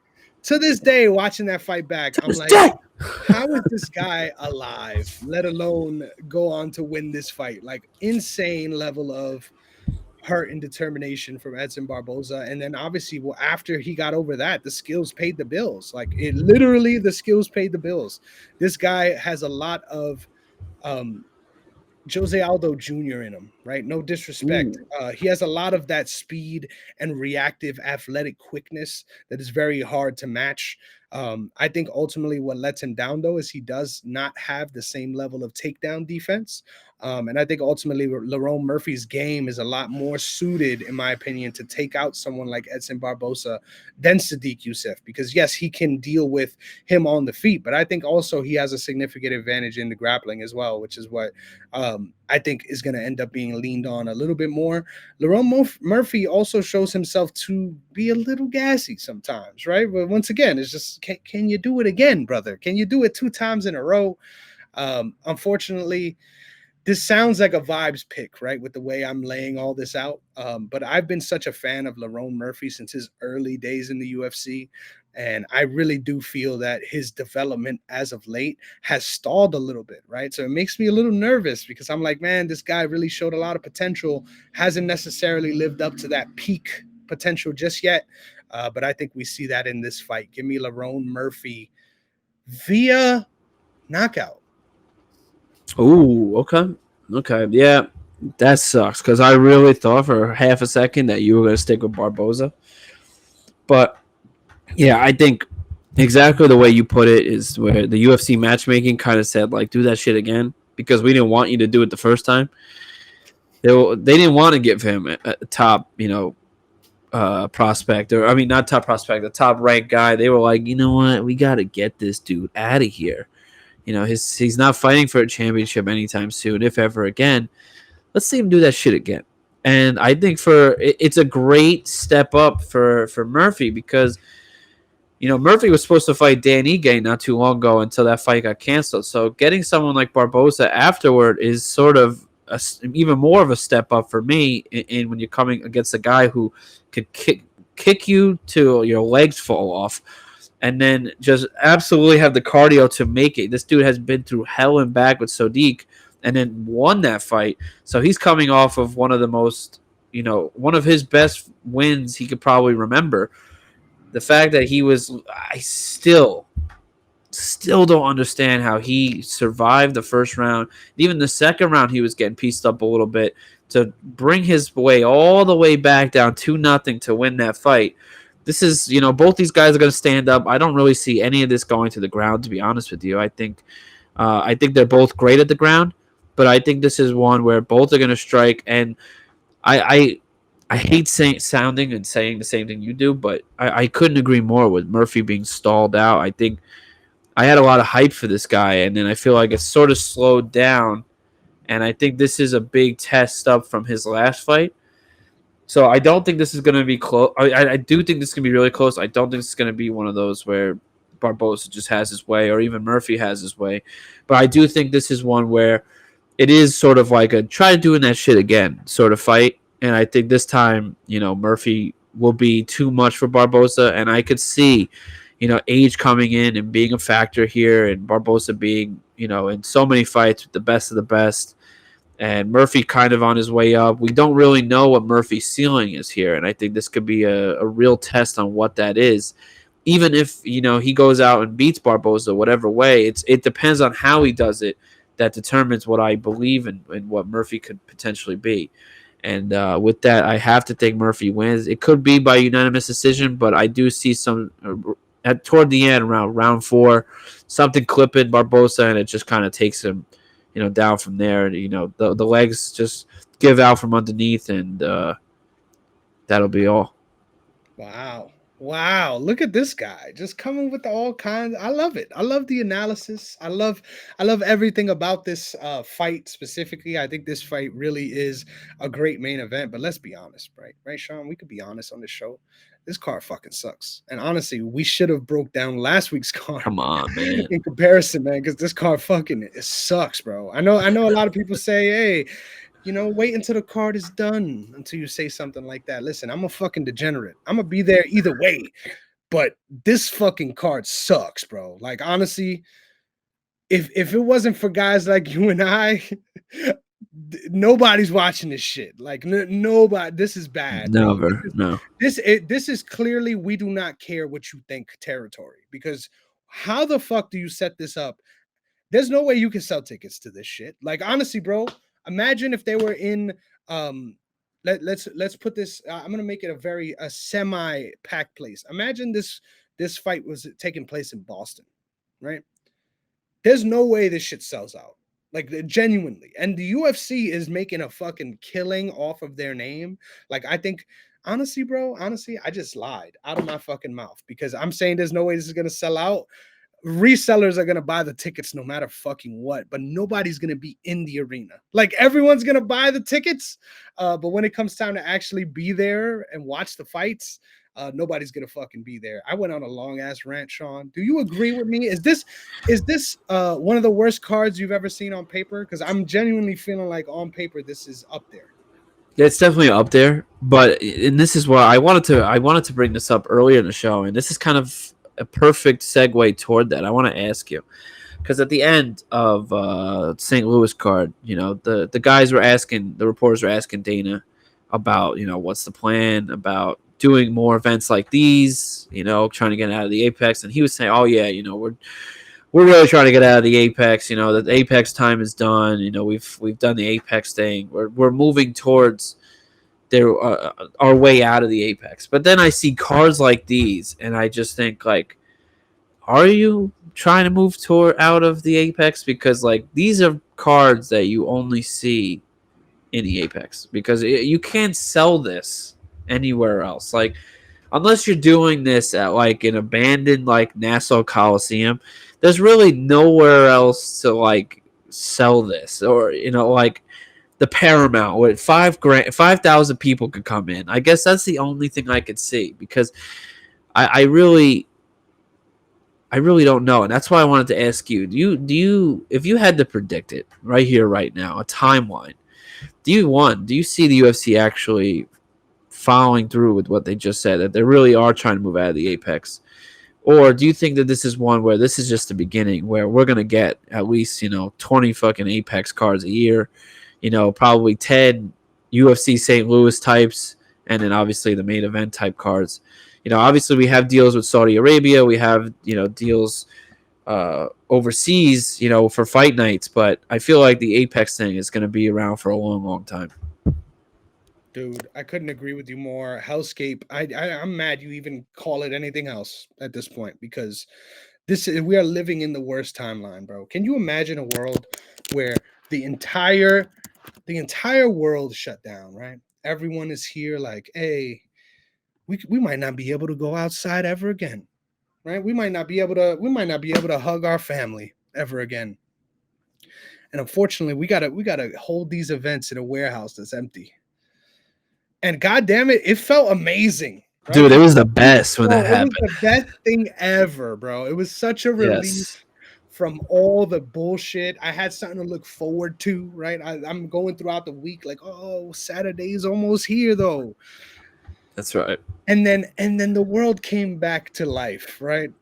To this day, watching that fight back, To I'm this like, day. how is this guy alive, let alone go on to win this fight? Like, insane level of hurt and determination from Edson Barboza. And then obviously, well, after he got over that, the skills paid the bills. Like, it literally, the skills paid the bills. This guy has a lot of um Jose Aldo Jr. in him, right? No disrespect. He has a lot of that speed and reactive athletic quickness that is very hard to match. I think ultimately what lets him down, though, is he does not have the same level of takedown defense. And I think ultimately Lerone Murphy's game is a lot more suited, in my opinion, to take out someone like Edson Barboza than Sadiq Youssef, because yes, he can deal with him on the feet, but I think also he has a significant advantage in the grappling as well, which is what I think is going to end up being leaned on a little bit more. Lerone Murphy also shows himself to be a little gassy sometimes, right? But once again, it's just, can you do it again, brother? Can you do it 2 times in a row? Unfortunately, this sounds like a vibes pick, right? With the way I'm laying all this out. But I've been such a fan of Lerone Murphy since his early days in the UFC. And I really do feel that his development as of late has stalled a little bit, right? So it makes me a little nervous because I'm like, man, this guy really showed a lot of potential, hasn't necessarily lived up to that peak potential just yet. But I think we see that in this fight. Give me Lerone Murphy via knockout. Ooh, okay. Okay. Yeah, that sucks because I really thought for half a second that you were going to stick with Barboza. But yeah, I think exactly the way you put it is where the UFC matchmaking kind of said, like, do that shit again because we didn't want you to do it the first time. They didn't want to give him a top, prospect, or I mean, not top prospect, the top ranked guy. They were like, you know what, we got to get this dude out of here. He's not fighting for a championship anytime soon, if ever again. Let's see him do that shit again. And I think it's a great step up for Murphy because Murphy was supposed to fight Dan Ige not too long ago until that fight got canceled. So getting someone like Barboza afterward is sort of even more of a step up for me. In when you're coming against a guy who could kick you till your legs fall off, and then just absolutely have the cardio to make it. This dude has been through hell and back with Sodiq, and then won that fight. So he's coming off of one of the most, one of his best wins he could probably remember. The fact that I still don't understand how he survived the first round. Even the second round, he was getting pieced up a little bit to bring his way all the way back down 2-0 to win that fight. This is, both these guys are going to stand up. I don't really see any of this going to the ground, to be honest with you. I think they're both great at the ground, but I think this is one where both are going to strike. And I hate sounding and saying the same thing you do, but I couldn't agree more with Murphy being stalled out. I think I had a lot of hype for this guy, and then I feel like it's sort of slowed down. And I think this is a big test up from his last fight. So I don't think this is going to be close. I do think this is going to be really close. I don't think it's going to be one of those where Barboza just has his way or even Murphy has his way. But I do think this is one where it is sort of like a try doing that shit again sort of fight. And I think this time, Murphy will be too much for Barboza. And I could see, age coming in and being a factor here, and Barboza being, in so many fights with the best of the best. And Murphy kind of on his way up. We don't really know what Murphy's ceiling is here. And I think this could be a real test on what that is. Even if, he goes out and beats Barboza whatever way, it depends on how he does it. That determines what I believe in what Murphy could potentially be. And with that, I have to think Murphy wins. It could be by unanimous decision, but I do see some toward the end, around round 4, something clipping Barboza, and it just kind of takes him, down from there. The legs just give out from underneath, and that'll be all. Wow. Wow, look at this guy just coming with all kinds. I love it. I love the analysis. I love everything about this fight specifically. I think this fight really is a great main event, but let's be honest, right? Right, Sean, we could be honest on this show. This card fucking sucks. And honestly, we should have broke down last week's card Come on, man. in comparison, man, cuz this card fucking it sucks, bro. I know a lot of people say, "Hey, wait until the card is done until you say something like that." Listen, I'm a fucking degenerate. I'm gonna be there either way. But this fucking card sucks, bro. Like honestly, if it wasn't for guys like you and I, nobody's watching this shit. Like nobody. This is bad, bro. Never. No. This is clearly we do not care what you think territory because how the fuck do you set this up? There's no way you can sell tickets to this shit. Like honestly, bro, imagine if they were in let's put this I'm going to make it a semi packed place. Imagine this fight was taking place in Boston, right? There's no way this shit sells out. Like genuinely. And the UFC is making a fucking killing off of their name. Like I think honestly, bro, honestly, I just lied out of my fucking mouth because I'm saying there's no way this is going to sell out. Resellers are gonna buy the tickets no matter fucking what, but nobody's gonna be in the arena. Like everyone's gonna buy the tickets, but when it comes time to actually be there and watch the fights, nobody's gonna fucking be there. I went on a long ass rant, Sean. Do you agree with me? Is this one of the worst cards you've ever seen on paper? Because I'm genuinely feeling like on paper this is up there. Yeah, it's definitely up there. But and this is why I wanted to bring this up earlier in the show, and this is kind of a perfect segue toward that. I want to ask you because at the end of St. Louis card, the guys were asking, the reporters were asking Dana about what's the plan about doing more events like these, trying to get out of the Apex, and he was saying, oh yeah, we're really trying to get out of the Apex. The Apex time is done. We've done the Apex thing. We're moving towards our way out of the Apex. But then I see cards like these, and I just think like, are you trying to move toward out of the Apex? Because like these are cards that you only see in the Apex because you can't sell this anywhere else. Like unless you're doing this at like an abandoned like Nassau Coliseum, there's really nowhere else to like sell this or like the Paramount with 5,000 people could come in. I guess that's the only thing I could see because I really don't know, and that's why I wanted to ask you. Do you if you had to predict it right here right now, a timeline? Do you see the UFC actually following through with what they just said, that they really are trying to move out of the Apex? Or do you think that this is one where this is just the beginning, where we're going to get at least, 20 fucking Apex cards a year, probably 10 UFC St. Louis types, and then obviously the main event type cards? Obviously we have deals with Saudi Arabia. We have, deals overseas, for fight nights, but I feel like the Apex thing is going to be around for a long, long time. Dude, I couldn't agree with you more. Hellscape, I'm mad you even call it anything else at this point because we are living in the worst timeline, bro. Can you imagine a world where the entire world shut down, right? Everyone is here like, hey, we might not be able to go outside ever again, right? We might not be able to hug our family ever again. And unfortunately, we gotta hold these events in a warehouse that's empty. And god damn it, it felt amazing, right? Dude, it was the It, best when that it was happened. the best thing ever, bro. It was such a relief Yes, from all the bullshit. I had something to look forward to, right? I'm going throughout the week like, oh, Saturday's almost here though. that's right. And then the world came back to life, right?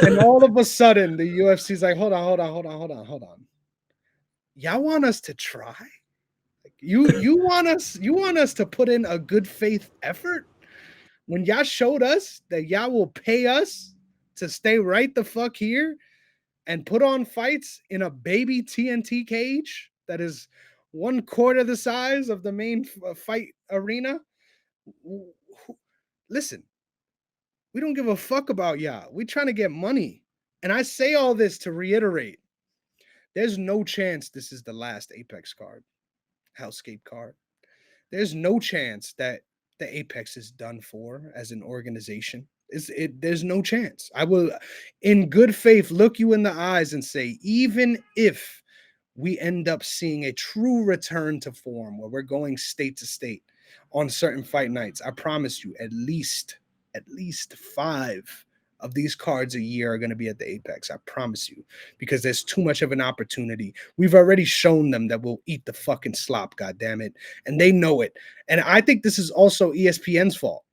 And all of a sudden the UFC's like, hold on. Y'all want us to try? You want us to put in a good faith effort when y'all showed us that y'all will pay us to stay right the fuck here and put on fights in a baby TNT cage that is 1/4 the size of the main fight arena. Listen, we don't give a fuck about y'all. We trying to get money. And I say all this to reiterate, there's no chance this is the last Apex card, Hellscape card. There's no chance that the Apex is done for as an organization. There's no chance. I will, in good faith, look you in the eyes and say, even if we end up seeing a true return to form where we're going state to state on certain fight nights, I promise you, at least 5 of these cards a year are going to be at the Apex. I promise you, because there's too much of an opportunity. We've already shown them that we'll eat the fucking slop, god damn it, and they know it. And I think this is also ESPN's fault.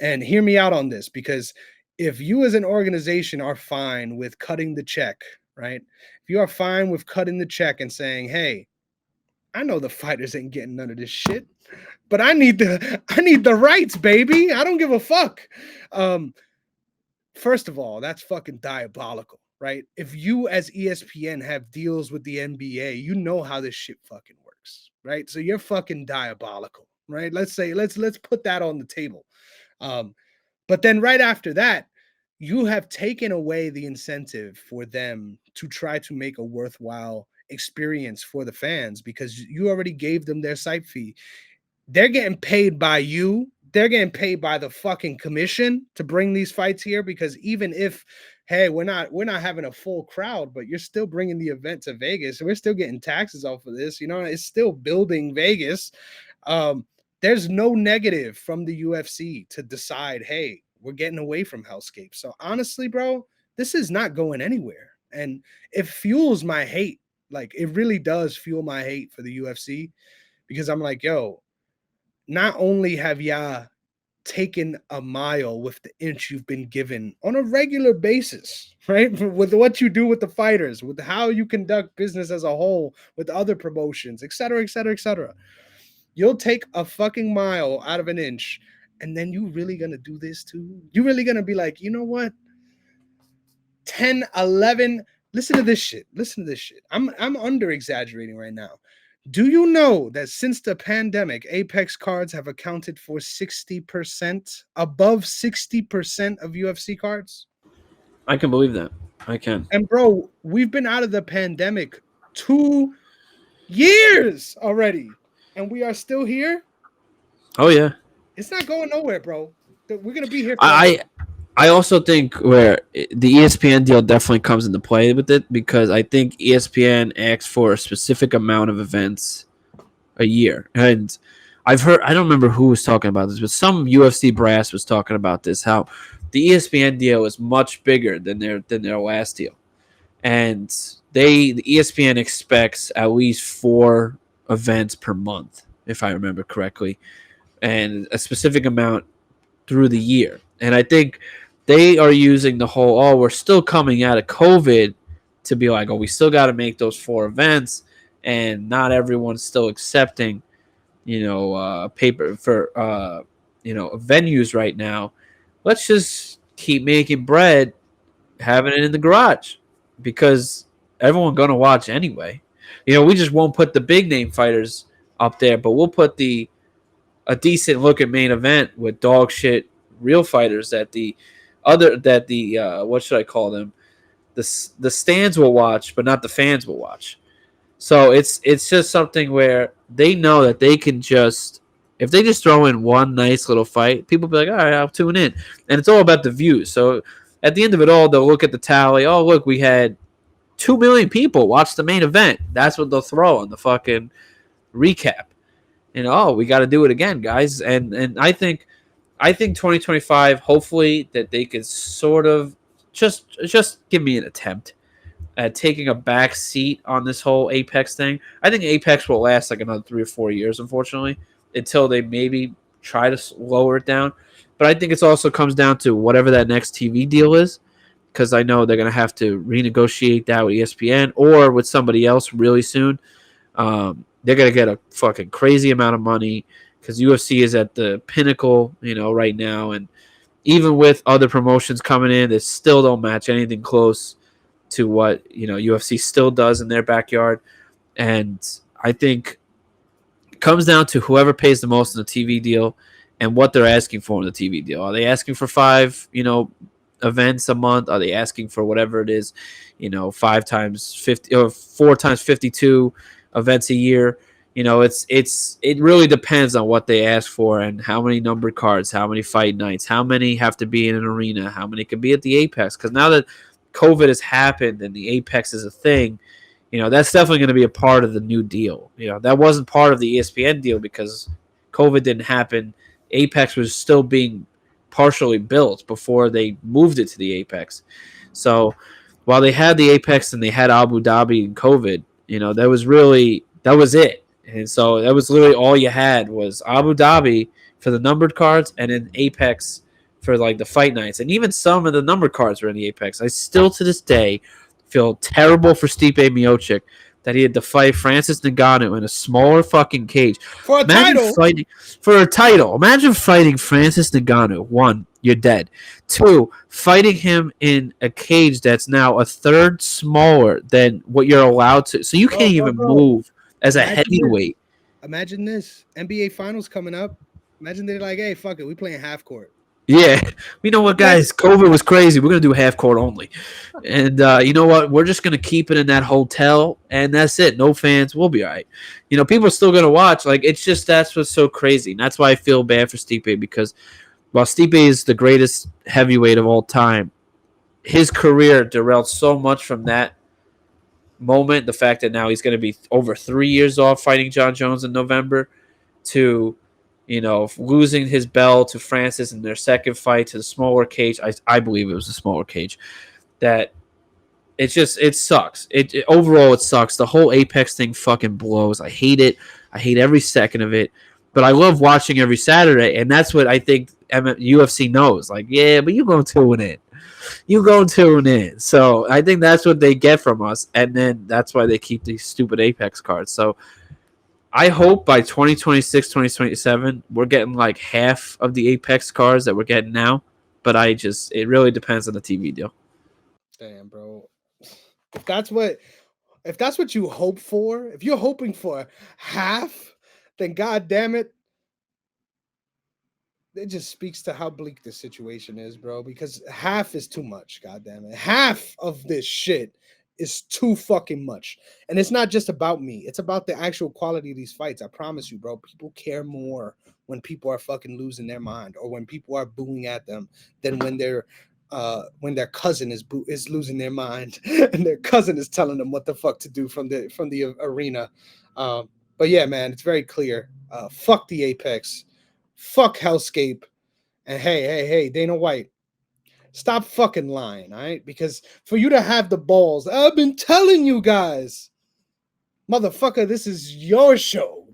And hear me out on this, because if you as an organization are fine with cutting the check, right? If you are fine with cutting the check and saying, "Hey, I know the fighters ain't getting none of this shit, but I need the rights, baby. I don't give a fuck." First of all, that's fucking diabolical, right? If you as ESPN have deals with the NBA, you know how this shit fucking works, right? So you're fucking diabolical, right? Let's put that on the table. Um, but then right after that, you have taken away the incentive for them to try to make a worthwhile experience for the fans, because you already gave them their site fee. They're getting paid by you. They're getting paid by the fucking commission to bring these fights here, because even if, hey, we're not having a full crowd, but you're still bringing the event to Vegas, so we're still getting taxes off of this. It's still building Vegas. Um, there's no negative from the UFC to decide, hey, we're getting away from Hellscape. So honestly, bro, this is not going anywhere, and it fuels my hate. Like, it really does fuel my hate for the UFC, because I'm like, yo, not only have y'all taken a mile with the inch you've been given on a regular basis, right? With what you do with the fighters, with how you conduct business as a whole, with other promotions, et cetera, et cetera, et cetera. You'll take a fucking mile out of an inch, and then you really gonna do this too? You really gonna be like, you know what? 10, 11. Listen to this shit. Listen to this shit. I'm under exaggerating right now. Do you know that since the pandemic, Apex cards have accounted for 60%, above 60% of UFC cards? I can believe that. I can. And bro, we've been out of the pandemic 2 years already, and we are still here. Oh yeah. It's not going nowhere, bro. We're gonna be here forever. I also think where the ESPN deal definitely comes into play with it, because I think ESPN asks for a specific amount of events a year. And I've heard, I don't remember who was talking about this, but some UFC brass was talking about this, how the ESPN deal is much bigger than their last deal. And the ESPN expects at least 4 events per month, if I remember correctly, and a specific amount through the year. And I think they are using the whole, oh, we're still coming out of COVID, to be like, oh, we still got to make those 4 events, and not everyone's still accepting, paper for, venues right now. Let's just keep making bread, having it in the garage, because everyone's going to watch anyway. We just won't put the big name fighters up there, but we'll put a decent looking main event with dog shit real fighters what should I call them? The stands will watch, but not the fans will watch. So it's just something where they know that they can just, if they just throw in one nice little fight, people will be like, all right, I'll tune in. And it's all about the views. So at the end of it all, they'll look at the tally. Oh, look, we had 2 million people watch the main event. That's what they'll throw on the fucking recap. Oh, we got to do it again, guys. And I think 2025, hopefully that they could sort of just give me an attempt at taking a back seat on this whole Apex thing. I think Apex will last like another 3 or 4 years, unfortunately, until they maybe try to lower it down. But I think it also comes down to whatever that next TV deal is, because I know they're going to have to renegotiate that with ESPN or with somebody else really soon. They're going to get a fucking crazy amount of money, because UFC is at the pinnacle, right now. And even with other promotions coming in, they still don't match anything close to what, UFC still does in their backyard. And I think it comes down to whoever pays the most in the TV deal and what they're asking for in the TV deal. Are they asking for 5, events a month? Are they asking for whatever it is, 5 times 50 or 4 times 52 events a year? it really depends on what they ask for and how many numbered cards, how many fight nights, how many have to be in an arena, how many could be at the Apex. Because now that COVID has happened and the Apex is a thing, that's definitely going to be a part of the new deal. That wasn't part of the ESPN deal because COVID didn't happen. Apex was still being partially built before they moved it to the Apex. So while they had the Apex and they had Abu Dhabi and COVID, that was it. And so that was literally all you had was Abu Dhabi for the numbered cards and then Apex for like the fight nights. And even some of the numbered cards were in the Apex. I still to this day feel terrible for Stipe Miocic that he had to fight Francis Ngannou in a smaller fucking cage. For a title. Fighting for a title. Imagine fighting Francis Ngannou. 1, you're dead. 2, fighting him in a cage that's now a third smaller than what you're allowed to. So you can't even move as a heavyweight. Imagine this. NBA Finals coming up. Imagine they're like, hey, fuck it. We playing half court. Yeah. You know what, guys? COVID was crazy. We're going to do half court only. And you know what? We're just going to keep it in that hotel, and that's it. No fans. We'll be all right. People are still going to watch. Like, it's just that's what's so crazy. And that's why I feel bad for Stipe because while Stipe is the greatest heavyweight of all time, his career derailed so much from that moment, the fact that now he's going to be over 3 years off fighting John Jones in November to losing his belt to Francis in their second fight to the smaller cage. I believe it was a smaller cage. That it sucks. Overall it sucks. The whole Apex thing fucking blows. I hate it. I hate every second of it. But I love watching every Saturday, and that's what I think UFC knows. Like, yeah, but you going to tune in. You go tune in. So I think that's what they get from us, and then that's why they keep these stupid Apex cards. So I hope by 2026, 2027, we're getting like half of the Apex cards that we're getting now. But it really depends on the TV deal. Damn, bro. If that's what you hope for, if you're hoping for half, then god damn it. It just speaks to how bleak this situation is, bro, because half is too much, god damn it. Half of this shit is too fucking much. And it's not just about me. It's about the actual quality of these fights. I promise you, bro. People care more when people are fucking losing their mind or when people are booing at them than when their cousin is losing their mind and their cousin is telling them what the fuck to do from the arena. But yeah, man, it's very clear. Fuck the Apex. Fuck Hellscape. And hey, Dana White. Stop fucking lying, all right? Because for you to have the balls, I've been telling you guys, motherfucker, this is your show.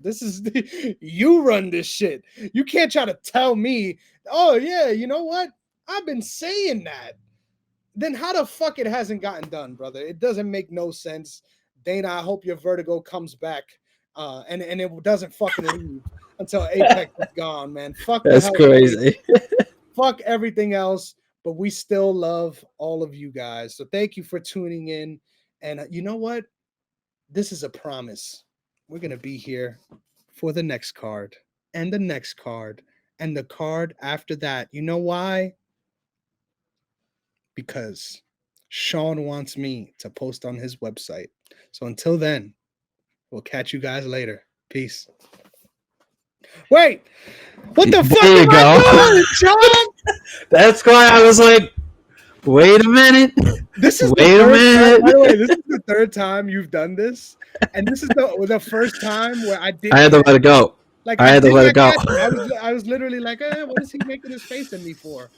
You run this shit. You can't try to tell me, oh yeah, you know what? I've been saying that. Then how the fuck it hasn't gotten done, brother? It doesn't make no sense. Dana, I hope your vertigo comes back and it doesn't fucking leave until Apex is gone, man. Fuck that's crazy. Fuck everything else. But we still love all of you guys. So thank you for tuning in. And you know what? This is a promise. We're going to be here for the next card and the next card and the card after that. You know why? Because Sean wants me to post on his website. So until then, we'll catch you guys later. Peace. Wait, what the fuck am I doing, Sean? That's why I was like, wait a minute. This is by the way, this is the third time you've done this, and this is the first time where I had to let it go. Like I had to let it go. I was literally like, what is he making his face at me for?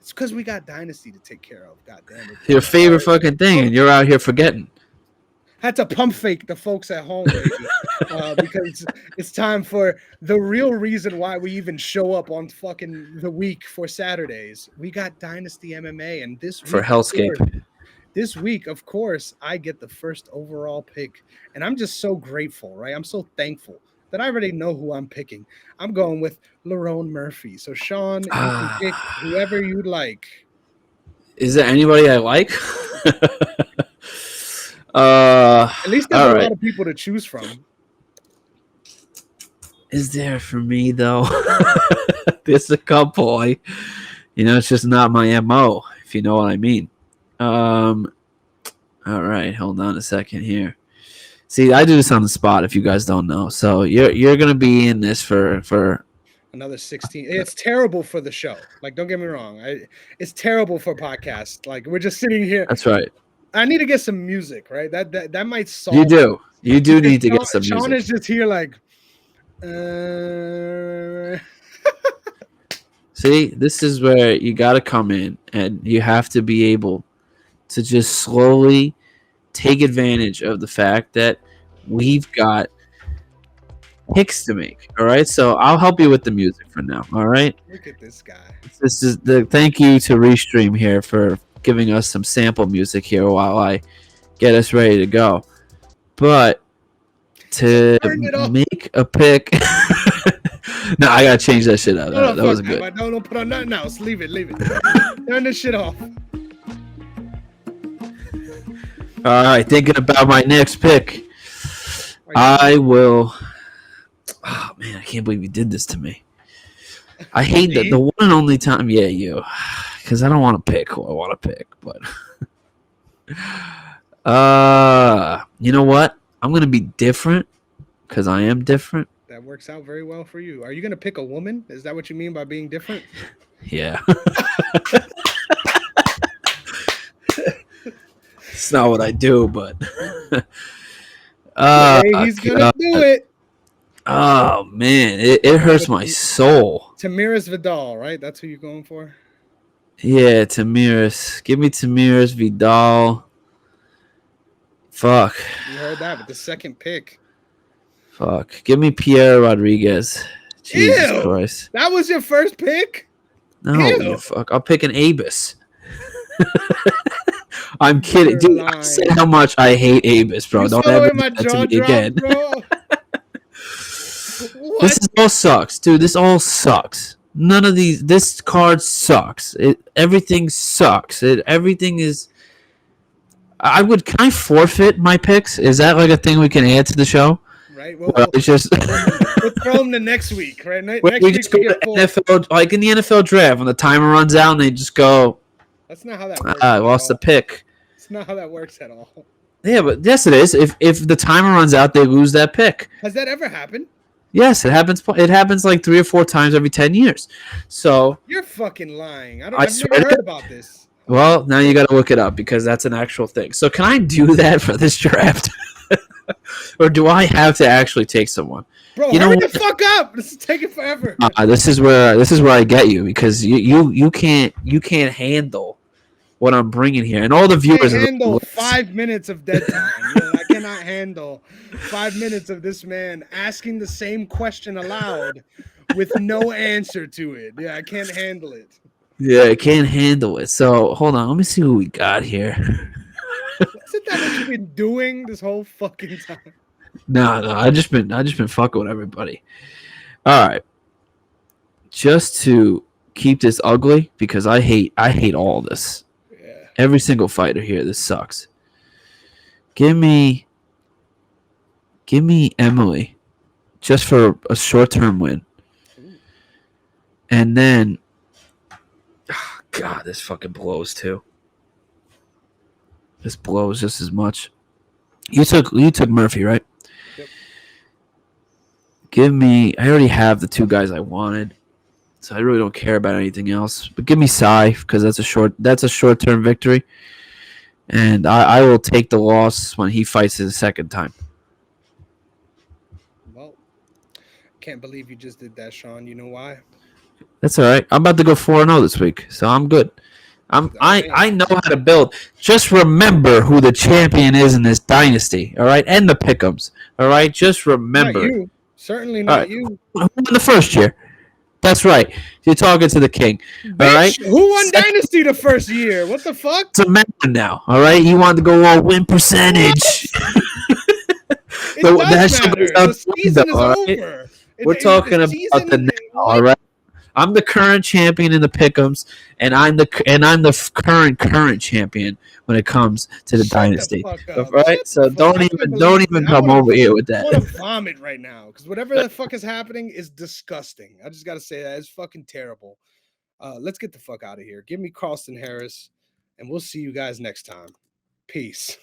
It's because we got Dynasty to take care of. God damn it. Your favorite fucking thing, and you're out here forgetting. Had to pump fake the folks at home, baby, because it's time for the real reason why we even show up on fucking the week for Saturdays. We got Dynasty MMA, and this week, for Hellscape. This week, of course, I get the first overall pick, and I'm just so grateful, right? I'm so thankful that I already know who I'm picking. I'm going with Lerone Murphy. So, Sean, you can pick whoever you'd like. Is there anybody I like? At least there's a lot of people to choose from. Is there for me though? There's a couple. It's just not my MO, if you know what I mean. All right, hold on a second here. See, I do this on the spot. If you guys don't know, so you're gonna be in this for Another 16. It's terrible for the show. Like, don't get me wrong. It's terrible for podcasts. Like, we're just sitting here. That's right. I need to get some music, right? That might solve. You do. You do because need to get some Sean music. is just here like, See, this is where you got to come in, and you have to be able to just slowly take advantage of the fact that we've got picks to make. All right, so I'll help you with the music for now. All right. look at this guy. This is the thank you to Restream here for giving us some sample music here while I get us ready to go. But to make a pick, no, I gotta change that shit up. That was good. Don't put on nothing else. Leave it. Turn this shit off. All right, thinking about my next pick. I will. Oh man, I can't believe you did this to me. I hate that the one and only time. Yeah, you. Because I don't want to pick who I want to pick, but you know what? I'm gonna be different because I am different. That works out very well for you. Are you gonna pick a woman? Is that what you mean by being different? Yeah. It's not what I do, but he's gonna do it. Oh man, it hurts my soul. Tamiris Vidal, right? That's who you're going for? Yeah, Tamiris. Give me Tamiris Vidal. Fuck. You heard that with the second pick. Fuck. Give me Pierre Rodriguez. Jesus Christ. That was your first pick? No, fuck. I'll pick an Abus. I'm kidding. Dude, I said how much I hate Abus, bro. Don't ever do that to me again. This all sucks, dude. This all sucks. None of these. This card sucks. Everything sucks. Everything is. Can I forfeit my picks? Is that like a thing we can add to the show? Right. Well, it's just we'll throw them to next week, right? Next we just go to NFL, like in the NFL draft, when the timer runs out, and they just go. That's not how that works. I lost the pick. It's not how that works at all. Yeah, but yes, it is. If the timer runs out, they lose that pick. Has that ever happened? Yes, it happens. It happens like 3 or 4 times every 10 years. So you're fucking lying. I've never heard about this. Well, now you got to look it up because that's an actual thing. So can I do that for this draft, or do I have to actually take someone? Bro, hurry the fuck up! This is taking forever. This is where I get you because you can't handle what I'm bringing here, and all the viewers handle 5 minutes of dead time. I cannot handle 5 minutes of this man asking the same question aloud with no answer to it. Yeah, I can't handle it. Yeah, I can't handle it. So hold on, let me see who we got here. Isn't that what you've been doing this whole fucking time? No, I just been fucking with everybody. All right, just to keep this ugly because I hate all this. Yeah. Every single fighter here, this sucks. Give me Emily, just for a short-term win, and then. Oh, God, this fucking blows too. This blows just as much. You took Murphy, right? Yep. Give me. I already have the 2 guys I wanted, so I really don't care about anything else. But give me Sai because that's a short-term victory, and I will take the loss when he fights his second time. Well, can't believe you just did that, Sean. You know why? That's all right. I'm about to go 4-0 this week, so I'm good. I know how to build. Just remember who the champion is in this dynasty, all right? And the pick'ems, all right? Just remember. Not you. Certainly not you. Who won the first year? That's right. You're talking to the king, all right? Who won dynasty the first year? What the fuck? It's a man now, all right? You want to go all win percentage. It does matter. The season is over. We're talking about the now, all right? I'm the current champion in the pick'ems, and I'm the current champion when it comes to the dynasty. All right, so don't even come over here with that. I want to vomit right now because whatever the fuck is happening is disgusting. I just gotta say that it's fucking terrible. Let's get the fuck out of here. Give me Carlston Harris, and we'll see you guys next time. Peace.